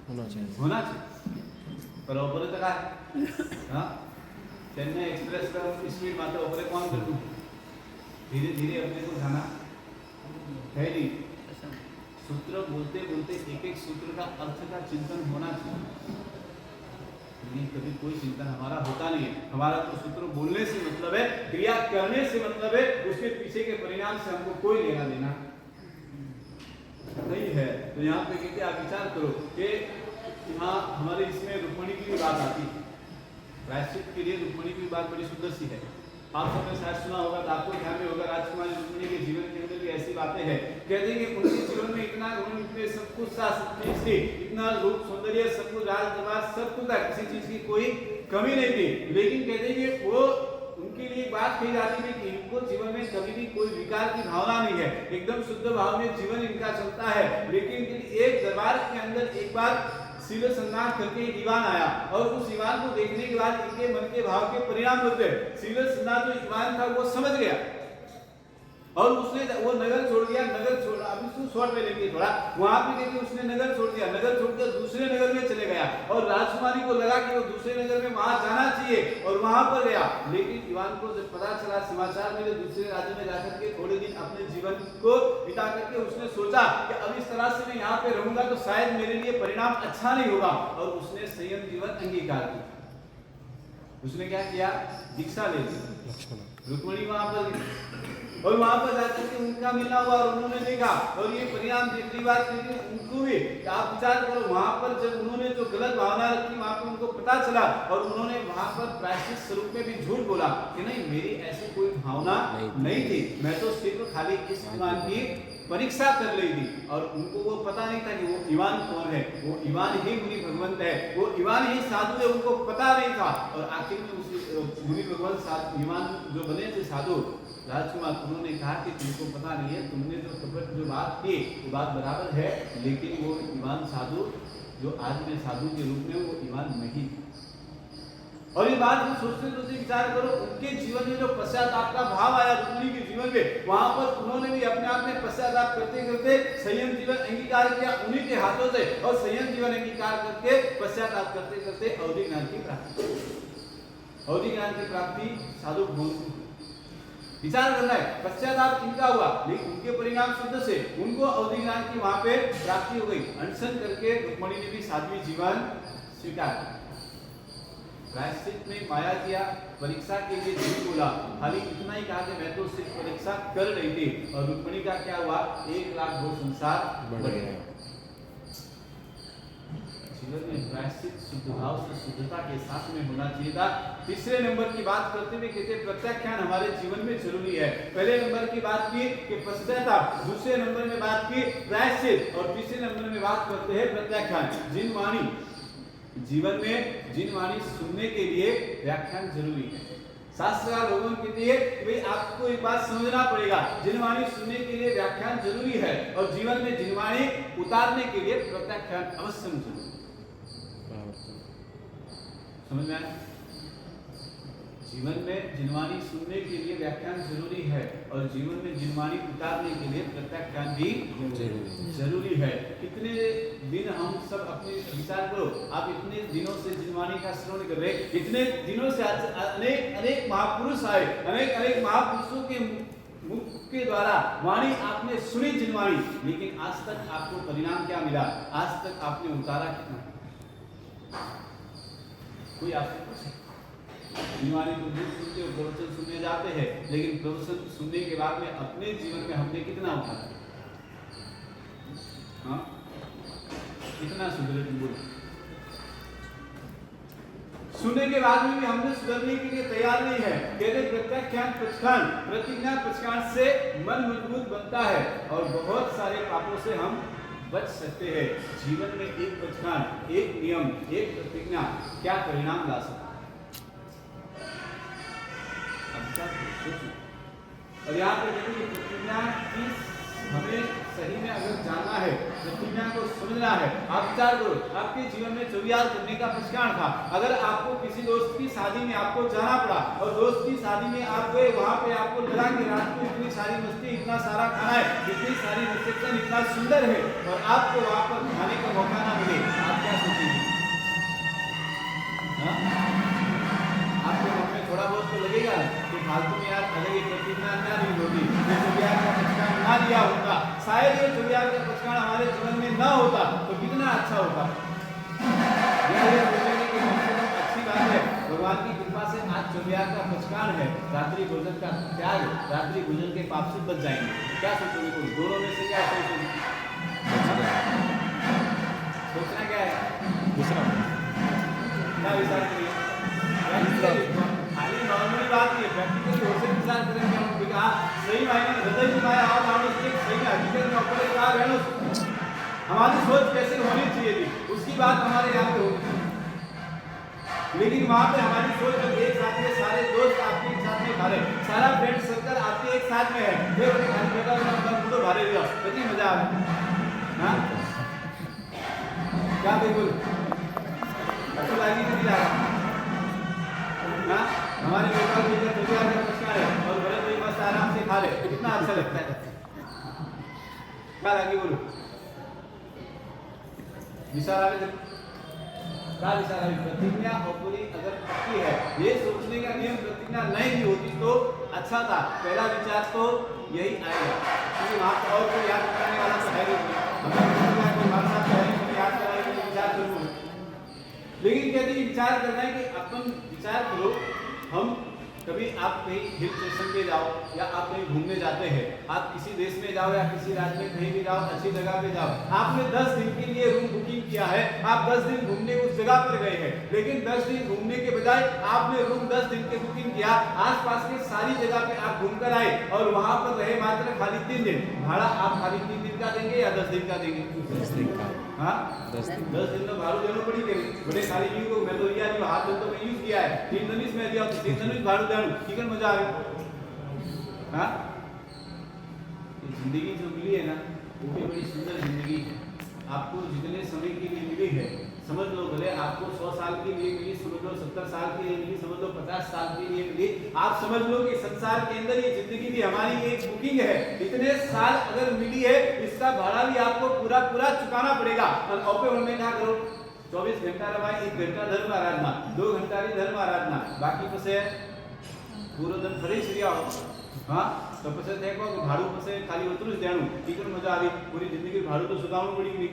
होना चाहिए। पर ऊपर तक है चेन्नई एक्सप्रेस का स्पीड मात्र ऊपर कौन कर दूं? धीरे धीरे अपने को जाना है नहीं। सूत्र बोलते बोलते एक एक सूत्र का अर्थ का चिंतन होना चाहिए। नहीं कभी कोई चिंतन हमारा होता नहीं है। हमारा तो सूत्र बोलने से मतलब है, क्रिया करने से मतलब है, उसके पीछे के परिणाम से हमको कोई लेना देना नहीं है। तो यहाँ पे कहते आप विचार करो कि यहाँ हमारे इसमें रुक्मणी की भी बात आती है। प्रायश्चित के लिए रुक्मणी की बात बड़ी सुंदर सी है। आप सबने शायद सुना होगा, तो आपको ध्यान में होगा, राजकुमारी रुक्मिणी के जीवन के अंदर भी ऐसी बातें हैं। कहते हैं कि उनके जीवन में इतना उन्होंने सब कुछ था, सब चीज थी, इतना रूप सौंदर्य सब कुछ, राज दरबार सब कुछ था, किसी चीज की कोई कमी नहीं थी। लेकिन कहते हैं कि वो उनके लिए बात कही जाती है कि इनको जीवन में कभी भी कोई विकार की भावना नहीं है, एकदम शुद्ध भाव में जीवन इनका चलता है। लेकिन एक दरबार के अंदर एक बार शिव संधान करके एक ईवान आया और उस ईवान को देखने के बाद इनके मन के भाव के परिणाम होते हैं। शिव संधान जो ईवान था वो समझ गया और उसने वो नगर छोड़ दिया। नगर छोड़ा, अभी उसको शॉर्ट में लेंगे थोड़ा, वहां पे देखिए उसने नगर छोड़ दिया। नगर छोड़कर दूसरे नगर में चले गया और राजकुमारी को लगा कि वो दूसरे नगर में वहां जाना चाहिए और वहां पर गया। लेकिन ईवान को जब पता चला समाचार मिले दूसरे राज्य में जाकर के थोड़े दिन अपने जीवन को बिता करके उसने सोचा कि अब इस तरह से मैं यहाँ पे रहूंगा तो शायद मेरे लिए परिणाम अच्छा नहीं होगा और उसने संयम जीवन अंगीकार किया। उसने क्या किया? दीक्षा ले ली। रुक्मिणी वहां पर और वहां पर जाकर के उनका मिलना हुआ और उन्होंने देखा और ये परिणाम दूसरी बात थी उनको भी। आप विचार करो, वहां पर जब उन्होंने जो गलत भावना रखी वहां पर उनको पता चला और उन्होंने वहां पर प्रायश्चित स्वरूप में भी झूठ बोला कि नहीं मेरी ऐसी कोई भावना नहीं थी, मैं तो सिर्फ खाली इस ईवान की परीक्षा कर ली थी। और उनको वो पता नहीं था कि वो ईवान कौन है, वो ईवान ही मुनि भगवंत है, वो ईवान ही साधु है, उनको पता नहीं था। और आखिर में उस मुनि भगवंत ईवान जो बने थे साधु राजकुमार, उन्होंने कहा कि तुमको पता नहीं है, तुमने जो कपट जो बात की वो बात बराबर है, लेकिन वो ईवान साधु जो आज में साधु के रूप में वो ईवान नहीं। और ये बात को सोचते सोचते विचार करो, उनके जीवन में जो पश्चाताप का भाव आया रुक्मिणी के जीवन में, वहां पर उन्होंने भी अपने आप में पश्चाताप करते करते संयम जीवन अंगीकार किया उन्हीं के हाथों से। और संयम जीवन अंगीकार करके पश्चाताप करते करते अवधि ज्ञान की प्राप्ति, अवधि ज्ञान की प्राप्ति साधु भगवान विचार करना है। पश्चाताप इनका हुआ लेकिन उनके परिणाम शुद्ध से उनको अवधि ज्ञान की वहां पे प्राप्ति हो गई। अनशन करके रुक्मिणी ने भी साध्वी जीवन स्वीकार किया। प्रायश्चित में माया किया, परीक्षा के लिए नहीं बोला, खाली इतना ही कहा कि मैं तो सिर्फ परीक्षा कर रही थी। और रुक्मिणी का क्या हुआ? 1 लाख गो संसार बढ़ गया। जीवन में प्रायश्चित शुद्ध भाव से शुद्धता के साथ में होना चाहिए था। तीसरे नंबर की बात करते हुए कहते प्रत्याख्यान हमारे जीवन में जरूरी है। पहले नंबर की बात की कि पश्चाताप, दूसरे नंबर में बात की प्रायश्चित और तीसरे नंबर में बात करते हैं प्रत्याख्यान। जिन वाणी जीवन में जिन वाणी सुनने के लिए व्याख्यान जरूरी है। शास्त्रकार लोगों के लिए भाई आपको एक बात समझना पड़ेगा, जिनवाणी सुनने के लिए व्याख्यान जरूरी है और जीवन में जिनवाणी उतारने के लिए प्रत्याख्यान अवश्य जरूरी है। समझ में आया? जीवन में जिनवाणी सुनने के लिए व्याख्यान जरूरी है और जीवन में जिनवाणी उतारने के लिए प्रत्याख्यान भी जरूरी है। कितने दिन हम सब अपने विचार करो, आप इतने दिनों से जिनवाणी का श्रवण कर रहे, इतने दिनों से अनेक महापुरुष आए, अनेक महापुरुषों के मुख के द्वारा वाणी आपने सुनी जिनवाणी, लेकिन आज तक आपको परिणाम क्या मिला? आज तक आपने उतारा कितना? कोई आपसे पूछे? जिनवाणी तो दूर सुनते हो, प्रवचन सुनने जाते हैं, लेकिन प्रवचन सुनने के बाद में अपने जीवन में हमने कितना उतारा? हाँ, कितना सुधरे? तुम बोलो। सुनने के बाद में भी हमने सुधरने के लिए तैयार नहीं है। कहते प्रत्याख्यान पचखान, प्रतिज्ञा पचखान से मन मजबूत बनता है और बहुत सारे पापों से हम बच सकते हैं। जीवन में एक पचखान, एक नियम, एक प्रतिज्ञा क्या परिणाम ला सकता है? और यहाँ पे देखिए प्रतिज्ञा की हमें सही में अगर जानना है, प्रतिज्ञा को समझना है, आप विचार करो, आपके जीवन में चौबियार करने का प्रश्न था। अगर आपको किसी दोस्त की शादी में आपको जाना पड़ा और दोस्त की शादी में आप गए, वहां पे आपको लगा कि रात को इतनी सारी मस्ती, इतना सारा खाना है, इतनी सारी रिसेप्शन, इतना सुंदर है और आपको वहां पर खाने का मौका ना मिले, आप क्या सोचेंगे? आपके मन में थोड़ा बहुत तो लगेगा कि फालतू में यार अगर ये प्रतिज्ञा ना ली होती, ये चौबियार का प्रश्न ना लिया होता, शायद ये चौबियार का प्रश्न हमारे जीवन में ना होता तो कितना अच्छा होता। यह सोचने की कम से कम अच्छी बात है। भगवान की कृपा से आज चौबियार का प्रश्न है, रात्रि भोजन का त्याग, रात्रि भोजन के पाप से बच जाएंगे। क्या सोचोगे तुम दोनों में से? क्या सोचोगे? सोचना क्या है? दूसरा क्या विचार करिए? खाली नॉर्मली बात ये प्रैक्टिकली हो से विचार करेंगे हम कि सही मायने में हृदय की माया और मानस के सही में हकीकत में ऊपर एक बात रहना, हमारी सोच कैसे होनी चाहिए थी उसकी बात हमारे यहाँ पे होगी। लेकिन वहाँ पे हमारी सोच जब एक साथ में सारे दोस्त आपके एक साथ में खा रहे, सारा फ्रेंड सर्कल आपके एक साथ में है, फिर उन्हें खाली बेटा उन्हें फोटो भारे दिया, कितनी मजा आ रहा है। हाँ क्या बिल्कुल अच्छी लगी नहीं जा रहा। हाँ हमारे व्यापार में चौबियार का प्रश्न है और भरत भाई बस आराम से खा ले, कितना अच्छा लगता है। क्या लगी बोलो? विचार आगे क्या विचार है? प्रतिज्ञा औपरी अगर पक्की है, ये सोचने का नियम प्रतिज्ञा नहीं भी होती तो अच्छा था। पहला विचार तो यही आएगा क्योंकि वहाँ पर और कोई याद कराने वाला तो है नहीं, हमारे साथ तो है नहीं, याद कराएंगे विचार जरूर। लेकिन कहते विचार करना है कि अपन विचार करो, हम कभी आप कहीं हिल स्टेशन पे जाओ या आप कहीं घूमने जाते हैं, आप किसी देश में जाओ या किसी राज्य में कहीं भी जाओ, अच्छी जगह पे जाओ, आपने 10 दिन के लिए रूम बुकिंग किया है, आप 10 दिन घूमने उस जगह पर गए हैं, लेकिन 10 दिन घूमने के बजाय आपने रूम 10 दिन के बुकिंग किया, आसपास के सारी जगह पे आप घूम कर आए और वहां पर रहे मात्र खाली 3 दिन, भाड़ा आप खाली 3 दिन का देंगे या 10 दिन का देंगे? 10 दिन का। हाँ 10 दिन तो भाड़ू देना पड़ी गई। बड़े सारी जीव को मैं तो ये नहीं हाथ तो मैं यूज किया है, 3 दिन में दिया तो 3 दिन में भाड़ू देना, ठीक है मजा आ गया। हाँ जिंदगी जो मिली है ना वो भी बड़ी सुंदर जिंदगी है। आपको जितने समय के लिए मिली है समझ लो, भले आपको 100 साल के लिए मिली, समझ लो 70 साल के लिए मिली, समझ लो 50 साल के लिए मिली, आप समझ लो कि संसार के अंदर ये जिंदगी भी हमारी एक बुकिंग है। इतने साल अगर मिली है इसका भाड़ा भी आपको पूरा पूरा चुकाना पड़ेगा। और औपे में क्या करो, 24 घंटा रवाई, 1 घंटा धर्म आराधना, 2 घंटा री धर्म आराधना, बाकी पसे पूरा दिन फरी छरिया हो। हाँ तो पसे देखो कि भाड़ू पसे खाली उतरू ज देणु, टीचर मजा आवी, पूरी जिंदगी भाड़ू तो चुकावणु पड़ी।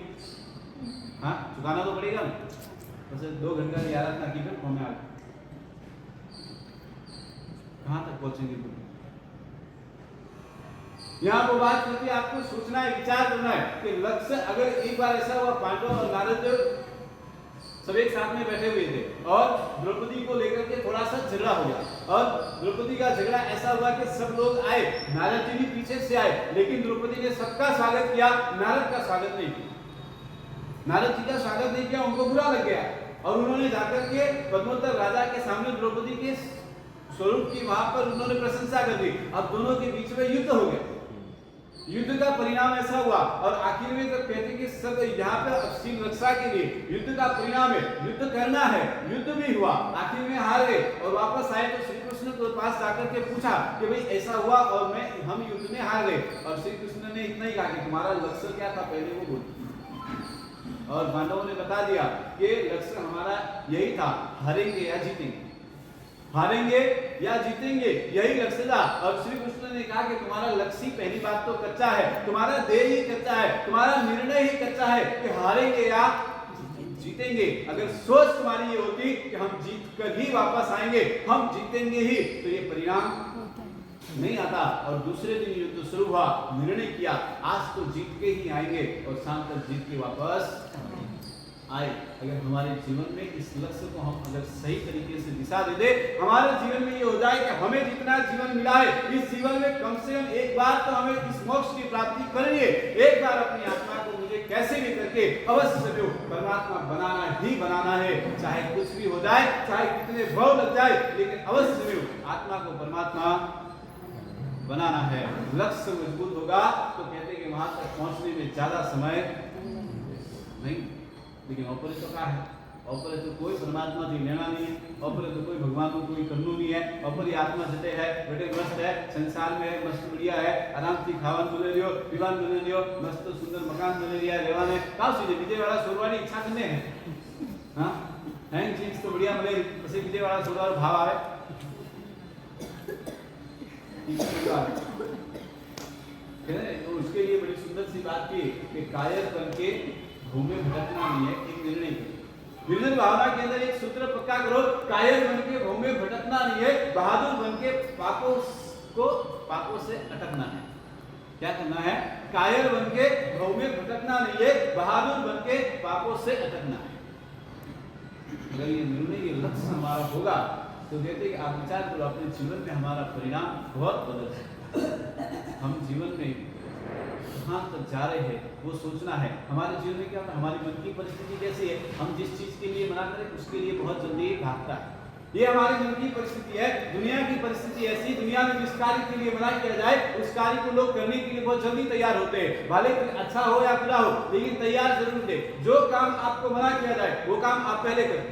हाँ चुकाना तो पड़ेगा ना, बस 2 घंटा की आराधना की फिर हमें आ कहाँ तक पहुंचेंगे? यहाँ वो बात करके आपको सोचना है, विचार करना है कि लक्ष्य अगर एक बार ऐसा हुआ, पांडव और नारद सब एक साथ में बैठे हुए थे और द्रौपदी को लेकर के थोड़ा सा झगड़ा हो गया और द्रौपदी का झगड़ा ऐसा हुआ कि सब लोग आए, नारद जी भी पीछे से आए, लेकिन द्रौपदी ने सबका स्वागत किया, नारद का स्वागत नहीं किया। नारद जी का स्वागत नहीं किया, उनको बुरा लग गया और उन्होंने जाकर के पद्मोत्तर राजा के सामने द्रौपदी के स्वरूप की वहां पर उन्होंने प्रशंसा कर दी। अब दोनों के बीच में युद्ध हो गया। युद्ध का परिणाम ऐसा हुआ और आखिर में जब कहते कि सब यहाँ पे सील रक्षा के लिए युद्ध का परिणाम है, युद्ध करना है, युद्ध भी हुआ, आखिर में हार गए और वापस आए तो श्री कृष्ण के पास जाकर के पूछा कि भाई ऐसा हुआ और हम युद्ध में हार गए। और श्री कृष्ण ने इतना ही कहा कि तुम्हारा लक्ष्य क्या था पहले वो बोलो। और पांडवों ने बता दिया कि लक्ष्य हमारा यही था, हारेंगे या जीतेंगे, हारेंगे या जीतेंगे, यही लक्ष्य था। और श्री कृष्ण ने कहा कि तुम्हारा लक्ष्य पहली बात तो कच्चा है, तुम्हारा देह ही कच्चा है, तुम्हारा निर्णय ही कच्चा है कि हारेंगे या जीतेंगे। अगर सोच तुम्हारी ये होती कि हम जीत कर ही वापस आएंगे, हम जीतेंगे ही, तो ये परिणाम नहीं आता। और दूसरे दिन युद्ध शुरू हुआ, निर्णय किया आज तो जीत के ही आएंगे और शाम तक जीत के वापस आए। अगर हमारे जीवन में इस लक्ष्य को हम अगर सही तरीके से दिशा दे दे, हमारे जीवन में ये हो जाए कि हमें जितना जीवन मिला है, इस जीवन में कम से कम एक बार तो हमें इस मोक्ष की प्राप्ति करनी है। एक बार अपनी आत्मा को मुझे कैसे भी करके अवश्य जो परमात्मा बनाना ही बनाना है, चाहे कुछ भी हो जाए, चाहे कितने भाव लग जाए, लेकिन अवश्य में आत्मा को परमात्मा बनाना है। लक्ष्य मजबूत होगा तो कहते हैं कि वहां तक पहुंचने में ज्यादा समय नहीं, लेकिन औपरे तो क्या है, औपरे तो कोई परमात्मा से लेना नहीं है, औपरे तो कोई भगवान को कोई करनू नहीं है, औपरी आत्मा जटे है बेटे मस्त है, संसार में है, मस्त बढ़िया है, आराम से खावन बने लियो, विवान बने लियो, मस्त सुंदर मकान बने लिया, रहवाने का सीधे विजय वाला सोरवानी इच्छा करने है। हां हैंग चीज तो बढ़िया मिले, પછી विजय वाला सोरवार भाव आवे तो उसके लिए बड़ी सुंदर सी बात की कि कायर बन के घूमे भटकना नहीं है, एक निर्णय निर्णय भावना के अंदर एक सूत्र पक्का करो, कायर बन के घूमे भटकना नहीं है, बहादुर बन के पापों से अटकना है। क्या करना है? कायर बन के घूमे भटकना नहीं है, बहादुर बन के पापों से अटकना है। अगर ये निर्णय ये लक्ष्य हमारा होगा तो कहते हैं कि आप विचार करो अपने जीवन में हमारा परिणाम बहुत बदल सकता। हम जीवन में कहाँ तक जा रहे हैं वो सोचना है। हमारे जीवन में क्या होता है, हमारी मन की परिस्थिति कैसी है, हम जिस चीज के लिए मना करें उसके लिए बहुत जल्दी भागता है। ये हमारे मन की परिस्थिति है। दुनिया की परिस्थिति ऐसी, दुनिया में जिस कार्य के लिए मना किया जाए उस कार्य को लोग करने के लिए बहुत जल्दी तैयार होते हैं, भले अच्छा हो या बुरा हो, लेकिन तैयार जरूर थे। जो काम आपको मना किया जाए वो काम आप पहले करें।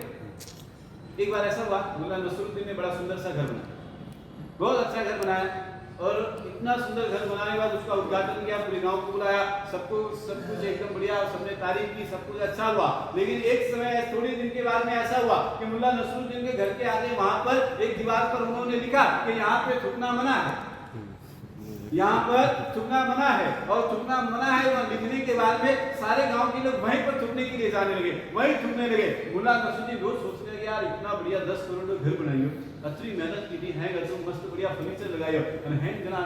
एक बार ऐसा हुआ, मुल्ला नसरुद्दीन ने बड़ा सुंदर सा घर बनाया, बहुत अच्छा घर बनाया, और इतना सुंदर घर बनाने के बाद उसका उद्घाटन किया, पूरे गांव को बुलाया, सब कुछ एकदम बढ़िया, सबने तारीफ की, सब कुछ अच्छा हुआ। लेकिन एक समय थोड़ी दिन के बाद में ऐसा हुआ कि मुल्ला नसरुद्दीन के घर के आगे वहां पर एक दीवार पर उन्होंने लिखा कि यहाँ पे थूकना मना है, यहाँ पर थूकना मना है। और थूकना मना है वह लिखने के बाद में सारे गांव के लोग वहीं पर थूकने के लिए जाने लगे, वहीं थूकने लगे। मुल्ला नसरुद्दीन रोज सोचने लगे यार इतना बढ़िया 10 करोड़ का घर बनाइयो, अच्छी मेहनत की थी, है घर तो मस्त बढ़िया फर्नीचर लगाइयो, और हैं जना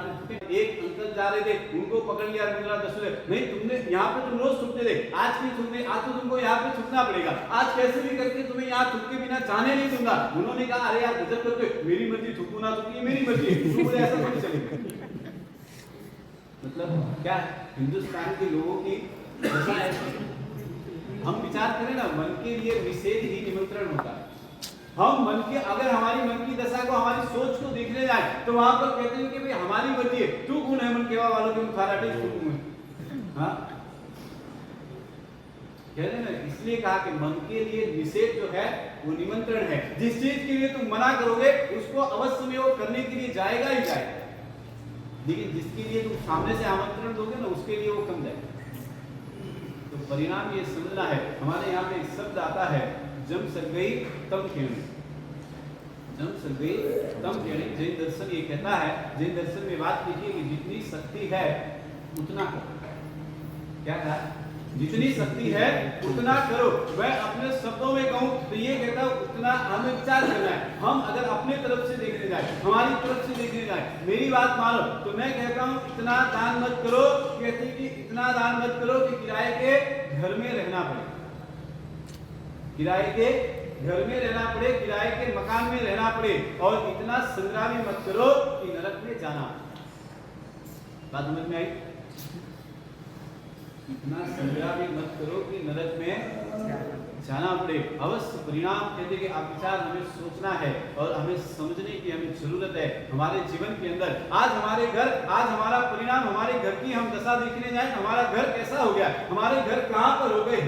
एक अंकल जा रहे थे, उनको पकड़ लिया मुल्ला नसरुद्दीन, नहीं तुमने यहाँ पे तुम रोज थूकते थे, आज नहीं थूकने, आज तो तुमको यहाँ पे थूकना पड़ेगा, आज कैसे भी करके तुम्हें यहाँ थूक के बिना जाने नहीं दूंगा। उन्होंने कहा अरे यार गजब करते, मेरी मर्जी, थूकू ना थूकी मेरी मर्जी, तू बोले ऐसा नहीं चलेगा। मतलब क्या है, हिंदुस्तान के लोगों की दशा ऐसी। हम विचार करें ना, मन के लिए निषेध ही निमंत्रण होता है। हम मन के, अगर हमारी मन की दशा को, हमारी सोच को देखने जाए तो वहां पर कहते हैं कि भाई हमारी मर्जी है, तू कौन है मन केवा वालों के मुखाराटे तू। हाँ कह रहे ना, इसलिए कहा कि मन के लिए निषेध जो है वो निमंत्रण है। जिस चीज के लिए तुम मना करोगे उसको अवश्य में वो करने के लिए जाएगा ही जाएगा, लेकिन जिसके लिए तुम सामने से आमंत्रण दोगे ना उसके लिए वो कम जाएगा। तो परिणाम ये समझना है। हमारे यहाँ पे एक शब्द आता है, जम सक गई तम खेणी, जम सक गई तम खेणी। जैन दर्शन ये कहता है, जैन दर्शन में बात कीजिए कि जितनी शक्ति है उतना करो। क्या कहा? जितनी शक्ति है उतना करो। मैं अपने शब्दों में कहूं तो ये कहता हूं उतना हमें विचार करना है। हम अगर अपने तरफ से देखने जाए, हमारी तरफ से देखने जाए, मेरी बात मानो तो मैं कहता हूं इतना दान मत करो, कहते कि इतना दान मत करो कि किराए के घर में रहना पड़े, किराए के घर में रहना पड़े, किराए के मकान में रहना पड़े, और इतना संग्रामी मत करो कि नरक में जाना। बात समझ में आई? इतना संग्रामी मत करो कि नरक में जाना पड़े। अवश्य परिणाम कहते कि आप विचार हमें सोचना है और हमें समझने की हमें जरूरत है। हमारे जीवन के अंदर आज हमारे घर, आज हमारा परिणाम, हमारे घर की हम दशा देखने जाए, हमारा घर कैसा हो गया, हमारे घर कहां पर हो गए।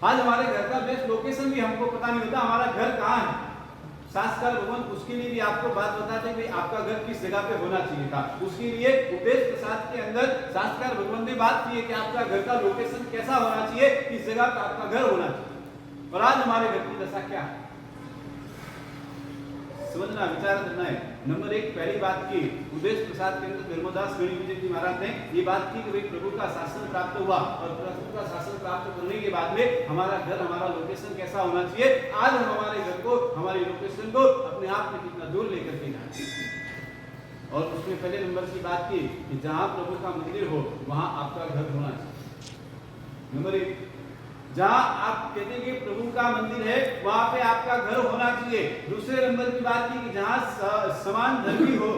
आज हमारे घर का बेस्ट लोकेशन भी हमको पता नहीं होता, हमारा घर कहां है। शास्त्रकार भगवान उसके लिए भी आपको बात बताते हैं कि आपका घर किस जगह पे होना चाहिए था। उसके लिए उपदेश प्रसाद के अंदर शास्त्रकार भगवान ने बात की है कि आपका घर का लोकेशन कैसा होना चाहिए, किस जगह पे आपका घर होना चाहिए। और आज हमारे घर की दशा क्या है, समझना, विचार करना है। नंबर 1 पहली बात की, उपदेश प्रसाद के अंदर धर्मदास गणि विजय जी महाराज ने ये बात की कि भाई प्रभु का शासन प्राप्त हुआ, और प्रभु का शासन प्राप्त करने के बाद में हमारा घर, हमारा लोकेशन कैसा होना चाहिए। आज हम हमारे घर को, हमारी लोकेशन को अपने आप में कितना दूर लेकर के जाए। और उसमें पहले नंबर की बात की कि जहां प्रभु का मंदिर हो वहां आपका घर होना चाहिए। नंबर 1, जहां आप कहते हैं कि प्रभु का मंदिर है वहां पे आपका घर होना चाहिए। दूसरे नंबर की बात की कि जहां समान धर्मी हो,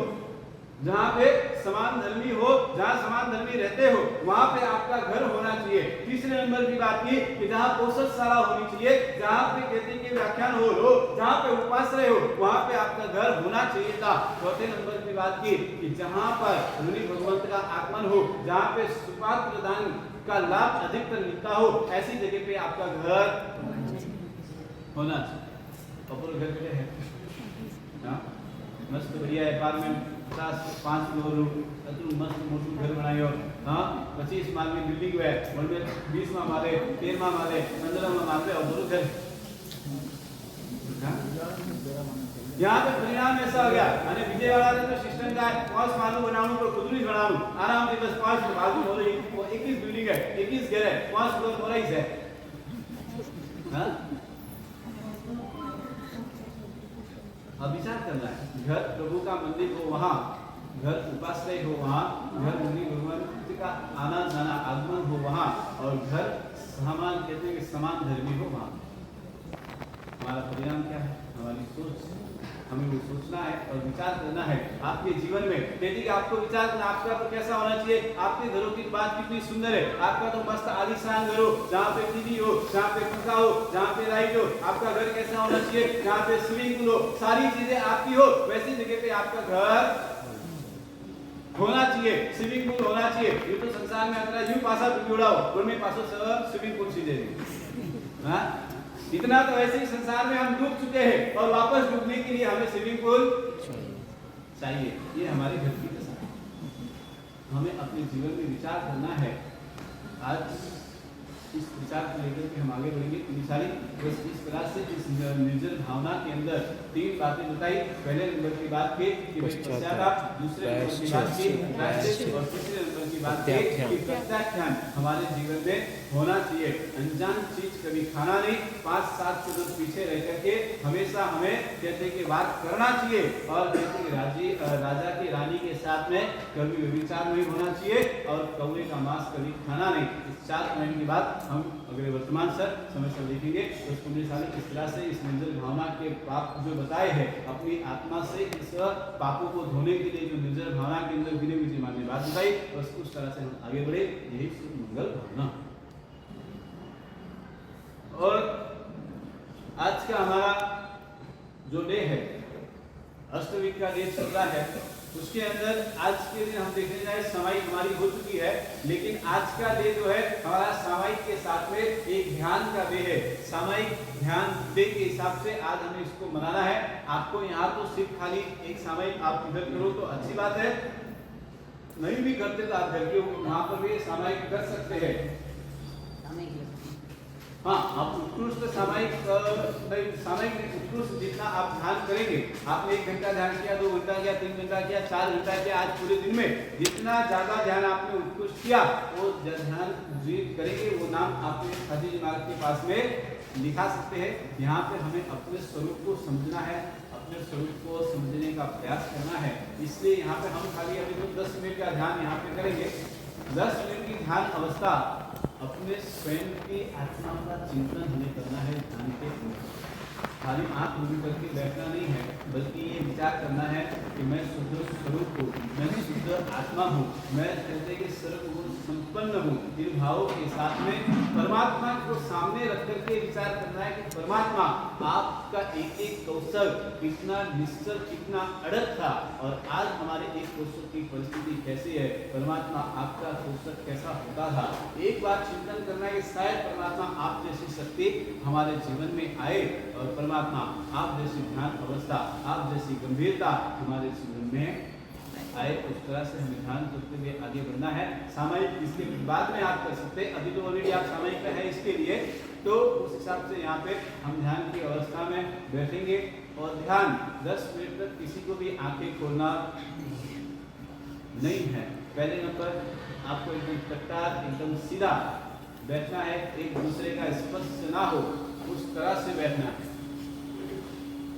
जहाँ पे समान धर्मी हो, जहाँ समान धर्मी रहते हो, वहाँ पे आपका घर होना चाहिए। तीसरे नंबर की बात की कि जहाँ पोषणशाला होनी चाहिए, जहाँ पे कहते के व्याख्यान हो, जहाँ पे उपाश्रय हो, वहाँ पे आपका घर होना चाहिए था। चौथे नंबर की बात की कि जहाँ पर मुनि भगवंत का आगमन हो, जहाँ पे सुपात्र दान का लाभ अधिकतर मिलता हो, ऐसी जगह पे आपका घर होना चाहिए। अपूर्व घर पे है, हाँ मस्त बढ़िया अपार्टमेंट 5 फ्लोर अतुल मस्त मोटू घर बनायो, हाँ 25 माल में बिल्डिंग है, 20वां माले, 13वां माले, 15वां माले अपूर्व घर। यहाँ पे परिणाम ऐसा हो गया, मैंने विजयवाड़ा में तो सिस्टम का 5 मालू बनाऊं तो खुद नहीं बनाऊं, आराम से बस 5 मालू हो रही, 21 बिल्डिंग है, 21 घर है, 5 फ्लोर हो रही है, हाँ अब विचार करना है। घर प्रभु का मंदिर हो वहाँ, घर उपाश्रय हो वहाँ, घर मुनि भगवंत का आना जाना आगमन हो वहाँ, और घर समान कहते हैं कि समान धर्मी हो वहाँ। हमारा परिणाम क्या है? हमारी सोच, हमें वो सोचना है और विचार करना है आपके जीवन में। कहते कि आपको विचार करना, आपका तो कैसा होना चाहिए। आपके घरों की बात कितनी सुंदर है, आपका तो मस्त आलीशान घर हो, जहाँ पे टीवी हो, जहाँ पे पंखा हो, जहाँ पे लाइट हो। आपका घर कैसा होना चाहिए, जहाँ पे स्विमिंग पूल हो, सारी चीजें आपकी हो, वैसी जगह पे आपका घर होना चाहिए, स्विमिंग पूल होना चाहिए। ये तो संसार में अंदर यूं पासा जुड़ा हो, उनमें पासो सब स्विमिंग पूल सीधे, हाँ इतना तो ऐसे ही संसार में हम डूब चुके हैं और वापस डूबने के लिए हमें स्विमिंग पूल चाहिए। ये हमारे घर की दशा है। हमें अपने जीवन में विचार करना है। आज इस विचार को लेकर के हम आगे बढ़ेंगे। सारी बस इस प्रकार से इस निर्जल भावना के अंदर 3 बातें बताई। पहले नंबर की बात की कि पश्चाताप, दूसरे नंबर की बात की प्रायश्चित, और तीसरे नंबर की बात की कि प्रत्याख्यान हमारे जीवन में होना चाहिए। अनजान चीज कभी खाना नहीं। 5-7 कदम पीछे रह करके हमेशा हमें कहते कि बात करना चाहिए, और कहते राजा की रानी के साथ में कभी व्यभिचार नहीं होना चाहिए, और कौवे का मांस कभी खाना नहीं। इस 4 पॉइंट की बात हम अगले वर्तमान समय से देखेंगे। उस पुण्यशाली इस तरह से इस निर्जल भावना के पाप जो बताए हैं, अपनी आत्मा से इस पापों को धोने के लिए जो निर्जल भावना के अंदर गिने हुए मानने बात बताई, बस उस तरह से हम आगे बढ़े। यही मंगल भावना। और आज का हमारा जो डे है, अष्टवीक का डे चल रहा है, उसके अंदर आज के दिन हम देखने जाए सामायिक हमारी हो चुकी है, लेकिन आज का डे जो है हमारा सामायिक के साथ में एक ध्यान का डे है। सामायिक ध्यान डे के हिसाब से आज हमें इसको मनाना है। आपको यहाँ तो सिर्फ खाली एक सामायिक आप इधर करो तो अच्छी बात है, नहीं भी करते तो आप घर के वहाँ पर भी सामायिक कर सकते हैं। हाँ, आप उत्कृष्ट सामायिक उत्कृष्ट जितना आप ध्यान करेंगे, आपने 1 घंटा ध्यान किया, 2 घंटा किया, 3 घंटा किया, 4 घंटा किया, आज पूरे दिन में जितना ज्यादा ध्यान आपने उत्कृष्ट किया, वो ध्यान करेंगे, वो नाम आपने खादी जी महाराज के पास में लिखा सकते हैं। यहाँ पे हमें अपने स्वरूप को समझना है, अपने स्वरूप को समझने का प्रयास करना है। इसलिए यहाँ पे हम खाली अभी तो 10 मिनट का ध्यान यहाँ पे करेंगे। 10 मिनट की ध्यान अवस्था अपने स्वयं की आत्मा का चिंतन हमें करना है। ध्यान के खाली आंख बंद करके बैठना नहीं है, बल्कि ये विचार करना है कि मैं शुद्ध स्वरूप हूँ, मैं शुद्ध आत्मा हूँ, मैं कहते कि सर्वगुण संपन्न हूँ। इन भावों के साथ में परमात्मा को सामने रख करके विचार करना है कि परमात्मा आपका एक एक कौशल कितना निश्चल, कितना अड़ग था, और आज हमारे एक कौशल की परिस्थिति कैसी है, परमात्मा आपका कौशल कैसा होता था। एक बार चिंतन करना है कि शायद परमात्मा आप जैसी शक्ति हमारे जीवन में आए, और परमात्मा आप जैसी ध्यान अवस्था, आप जैसी गंभीरता हमारे जीवन में आए। उस तरह से हमें ध्यान करते हुए आगे बढ़ना है। सामायिक इसके बाद में आप कर सकते हैं, अभी तो ऑलरेडी आप सामायिक में है इसके लिए, तो उस हिसाब से यहाँ पे हम ध्यान की अवस्था में बैठेंगे। और ध्यान 10 मिनट तक किसी को भी आंखें खोलना नहीं है। पहले नंबर आपको एकदम कट्टार, एकदम सीधा बैठना है, एक दूसरे का स्पर्श ना हो, उस तरह से बैठना है।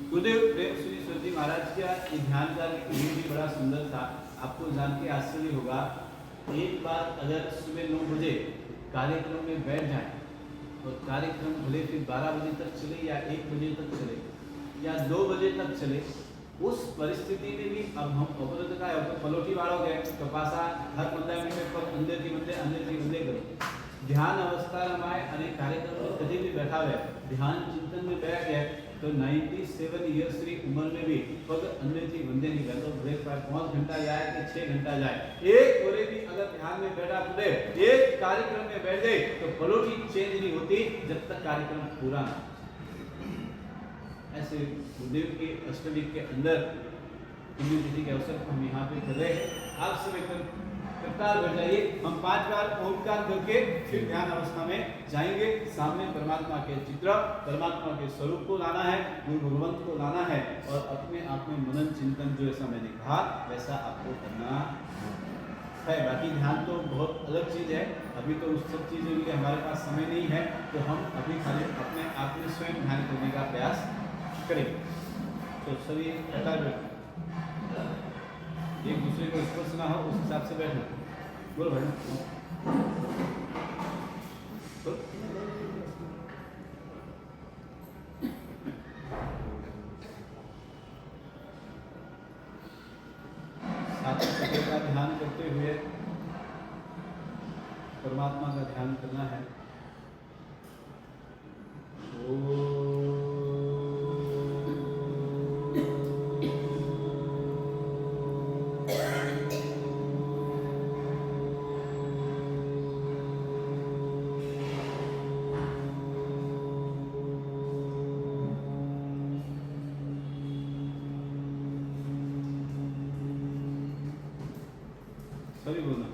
गुरुदेव प्रेम श्री जी महाराज का ये ध्यान का भी बड़ा सुंदर था। आपको जान के आश्चर्य होगा, एक बार अगर सुबह 9 बजे कार्यक्रम में बैठ जाए, और कार्यक्रम भले फिर 12 बजे तक चले या 1 बजे तक चले या 2 बजे तक चले, उस परिस्थिति में भी अब हम अपराध का पलोटी वालों गए तो पासा हर मंदिर में पर अंदर की मंदिर करो ध्यान अवस्था में अनेक कार्यक्रम में कभी भी बैठा हुआ ध्यान चिंतन में बैठ गया तो 97 ईयर्स की उम्र में भी पग अंदर की बंदे नहीं गए तो ब्रेक पर 5 घंटा जाए कि 6 घंटा जाए एक बोले भी अगर ध्यान में बैठा पुदे एक कार्यक्रम में बैठ गए तो पलोटी चेंज नहीं होती जब तक कार्यक्रम पूरा ना ऐसे गुरुदेव के अष्टदिक के अंदर पुण्यतिथि के अवसर पर हम यहाँ पे कर रहे हैं आप सब एक कतार बैठ जाइए हम 5 बार ओंकार करके फिर ध्यान अवस्था में जाएंगे सामने परमात्मा के चित्र परमात्मा के स्वरूप को लाना है गुरु भगवंत को लाना है और अपने आप में मनन चिंतन जो ऐसा मैंने कहा वैसा आपको करना है बाकी ध्यान तो बहुत अलग चीज है अभी तो उस सब चीजों के लिए हमारे पास समय नहीं है तो हम अभी खाली अपने आप में स्वयं ध्यान करने का प्रयास करेंगे तो सभी कतार बैठ एक दूसरे को स्पर्श ना हो उस हिसाब से बैठना बोलो भाई साथी का ध्यान करते हुए परमात्मा का ध्यान करना है सभी बोलना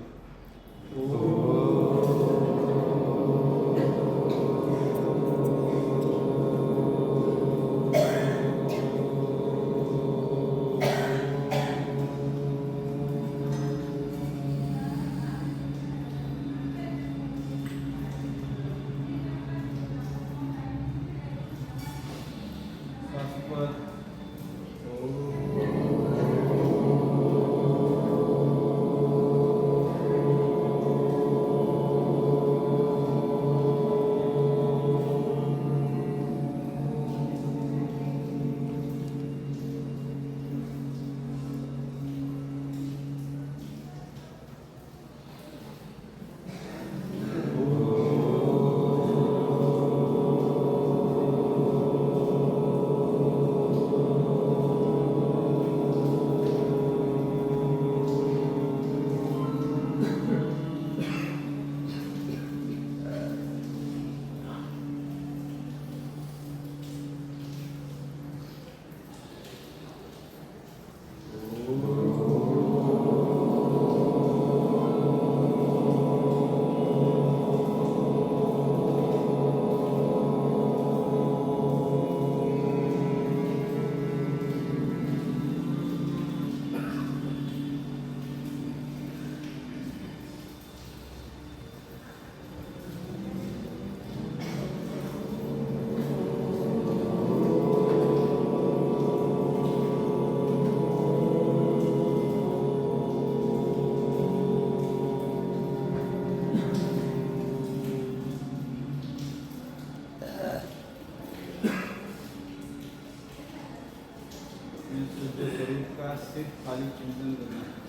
सिर्फ खाली चिंतन करना है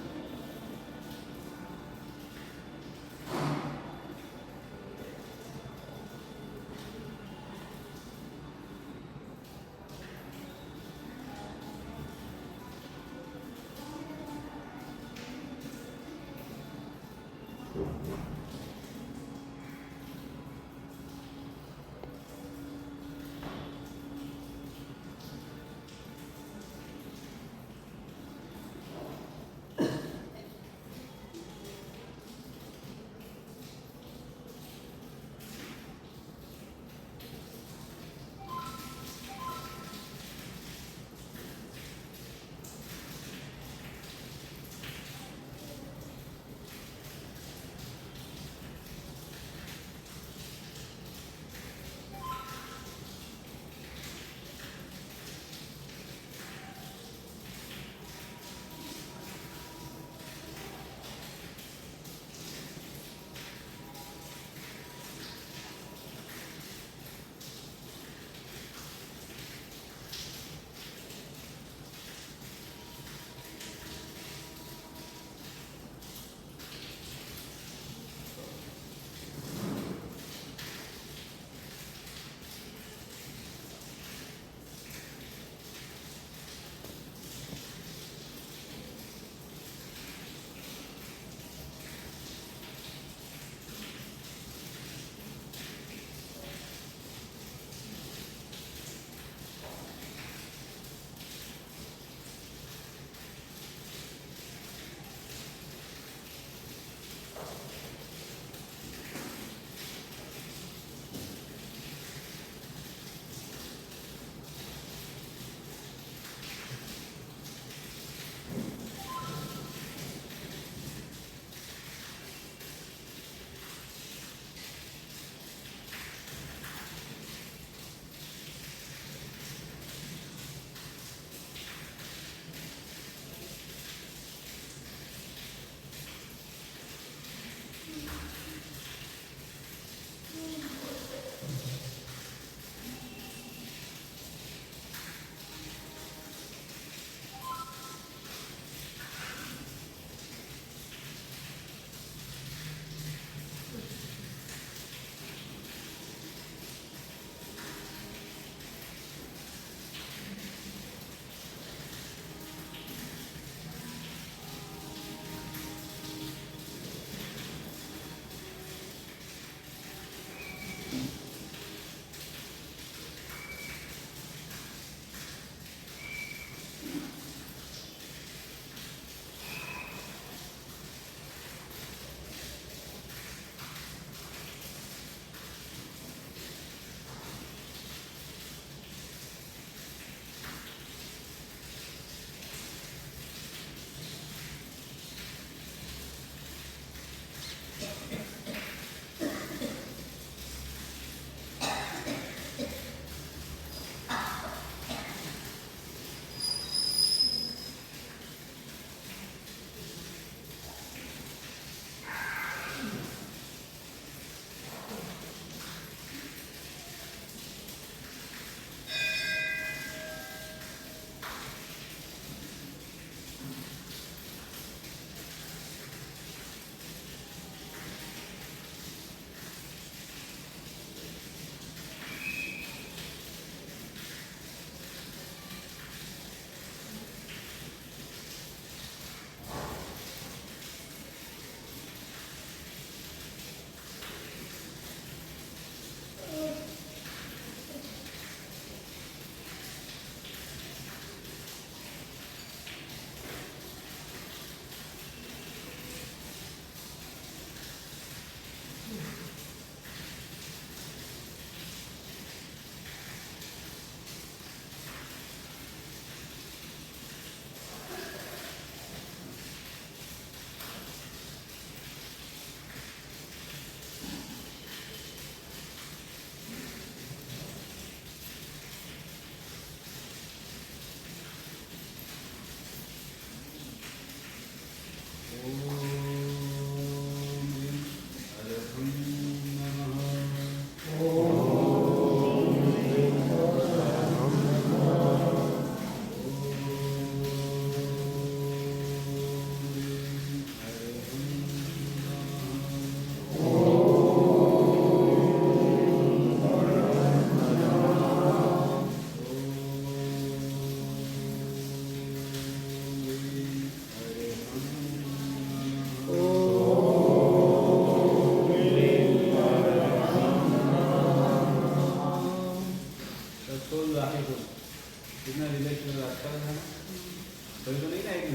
कोई तो नहीं ना एक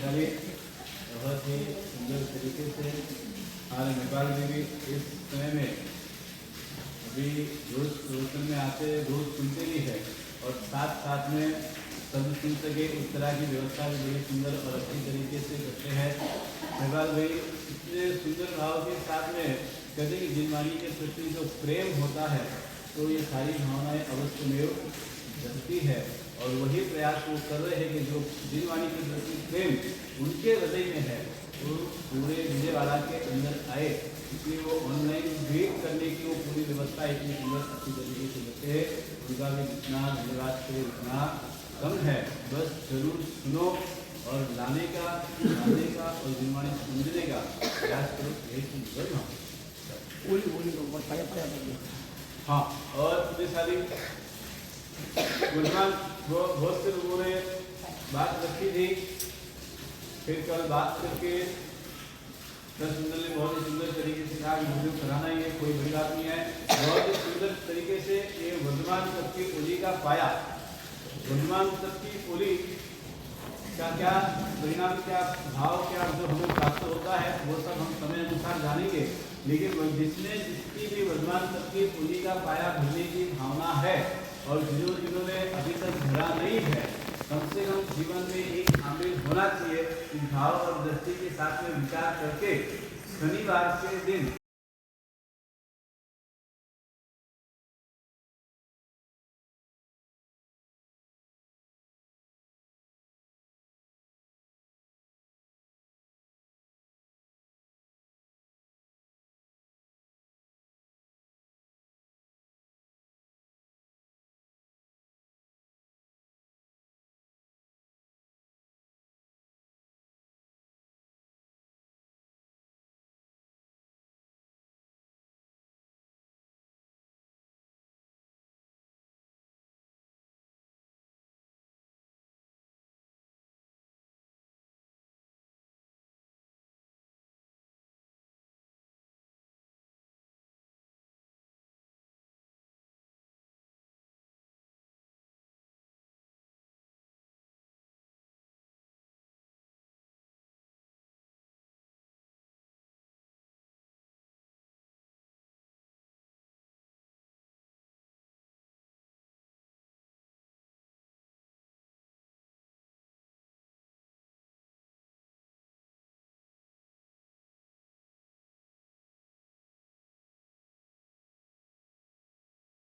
भी बहुत ही सुंदर तरीके से हमारे नेपाल में भी इस समय में अभी रोज रोशन में आते रोज सुनते भी है और साथ साथ में सब सुन सके उस तरह की व्यवस्था भी बड़ी सुंदर और अच्छी तरीके से करते हैं। नेपाल भाई इतने सुंदर भाव के साथ में कहते कि जिनवाणी के प्रति जो प्रेम होता है तो ये सारी भावनाएं अवश्य में जगती है और वही प्रयास वो कर रहे हैं कि जो जिनवाणी के प्रति प्रेम उनके हृदय में है वो पूरे विजयवाड़ा के अंदर आए, इसलिए वो ऑनलाइन वेट करने की वो पूरी व्यवस्था इतनी सुंदर अच्छी तरीके से करते हैं। उनका भी जितना धन्यवाद से उतना कम है। बस जरूर सुनो और लाने का और जिनवाणी समझने का प्रयास करो, यही सुंदर हाँ। और इतनी सारी गुणगान बहुत से लोगों ने बात रखी थी, फिर कल बात करके सुंदर ने बहुत ही सुंदर तरीके से कहा कि मुझे कराना ही है, कोई बड़ी बात नहीं है। बहुत ही सुंदर तरीके से ये वर्धमान तक की ओली का पाया, वर्धमान तक की ओली का क्या परिणाम, क्या भाव, क्या जो हमें प्राप्त होता है वो सब हम समय अनुसार जानेंगे। लेकिन जिसने जिसकी भी वर्धमान तक की ओली का पाया भरने की भावना है और जिन्होंने अभी तक भरा नहीं है, कम से कम जीवन में एक शामिल होना चाहिए। भाव और दृष्टि के साथ में विचार करके शनिवार के दिन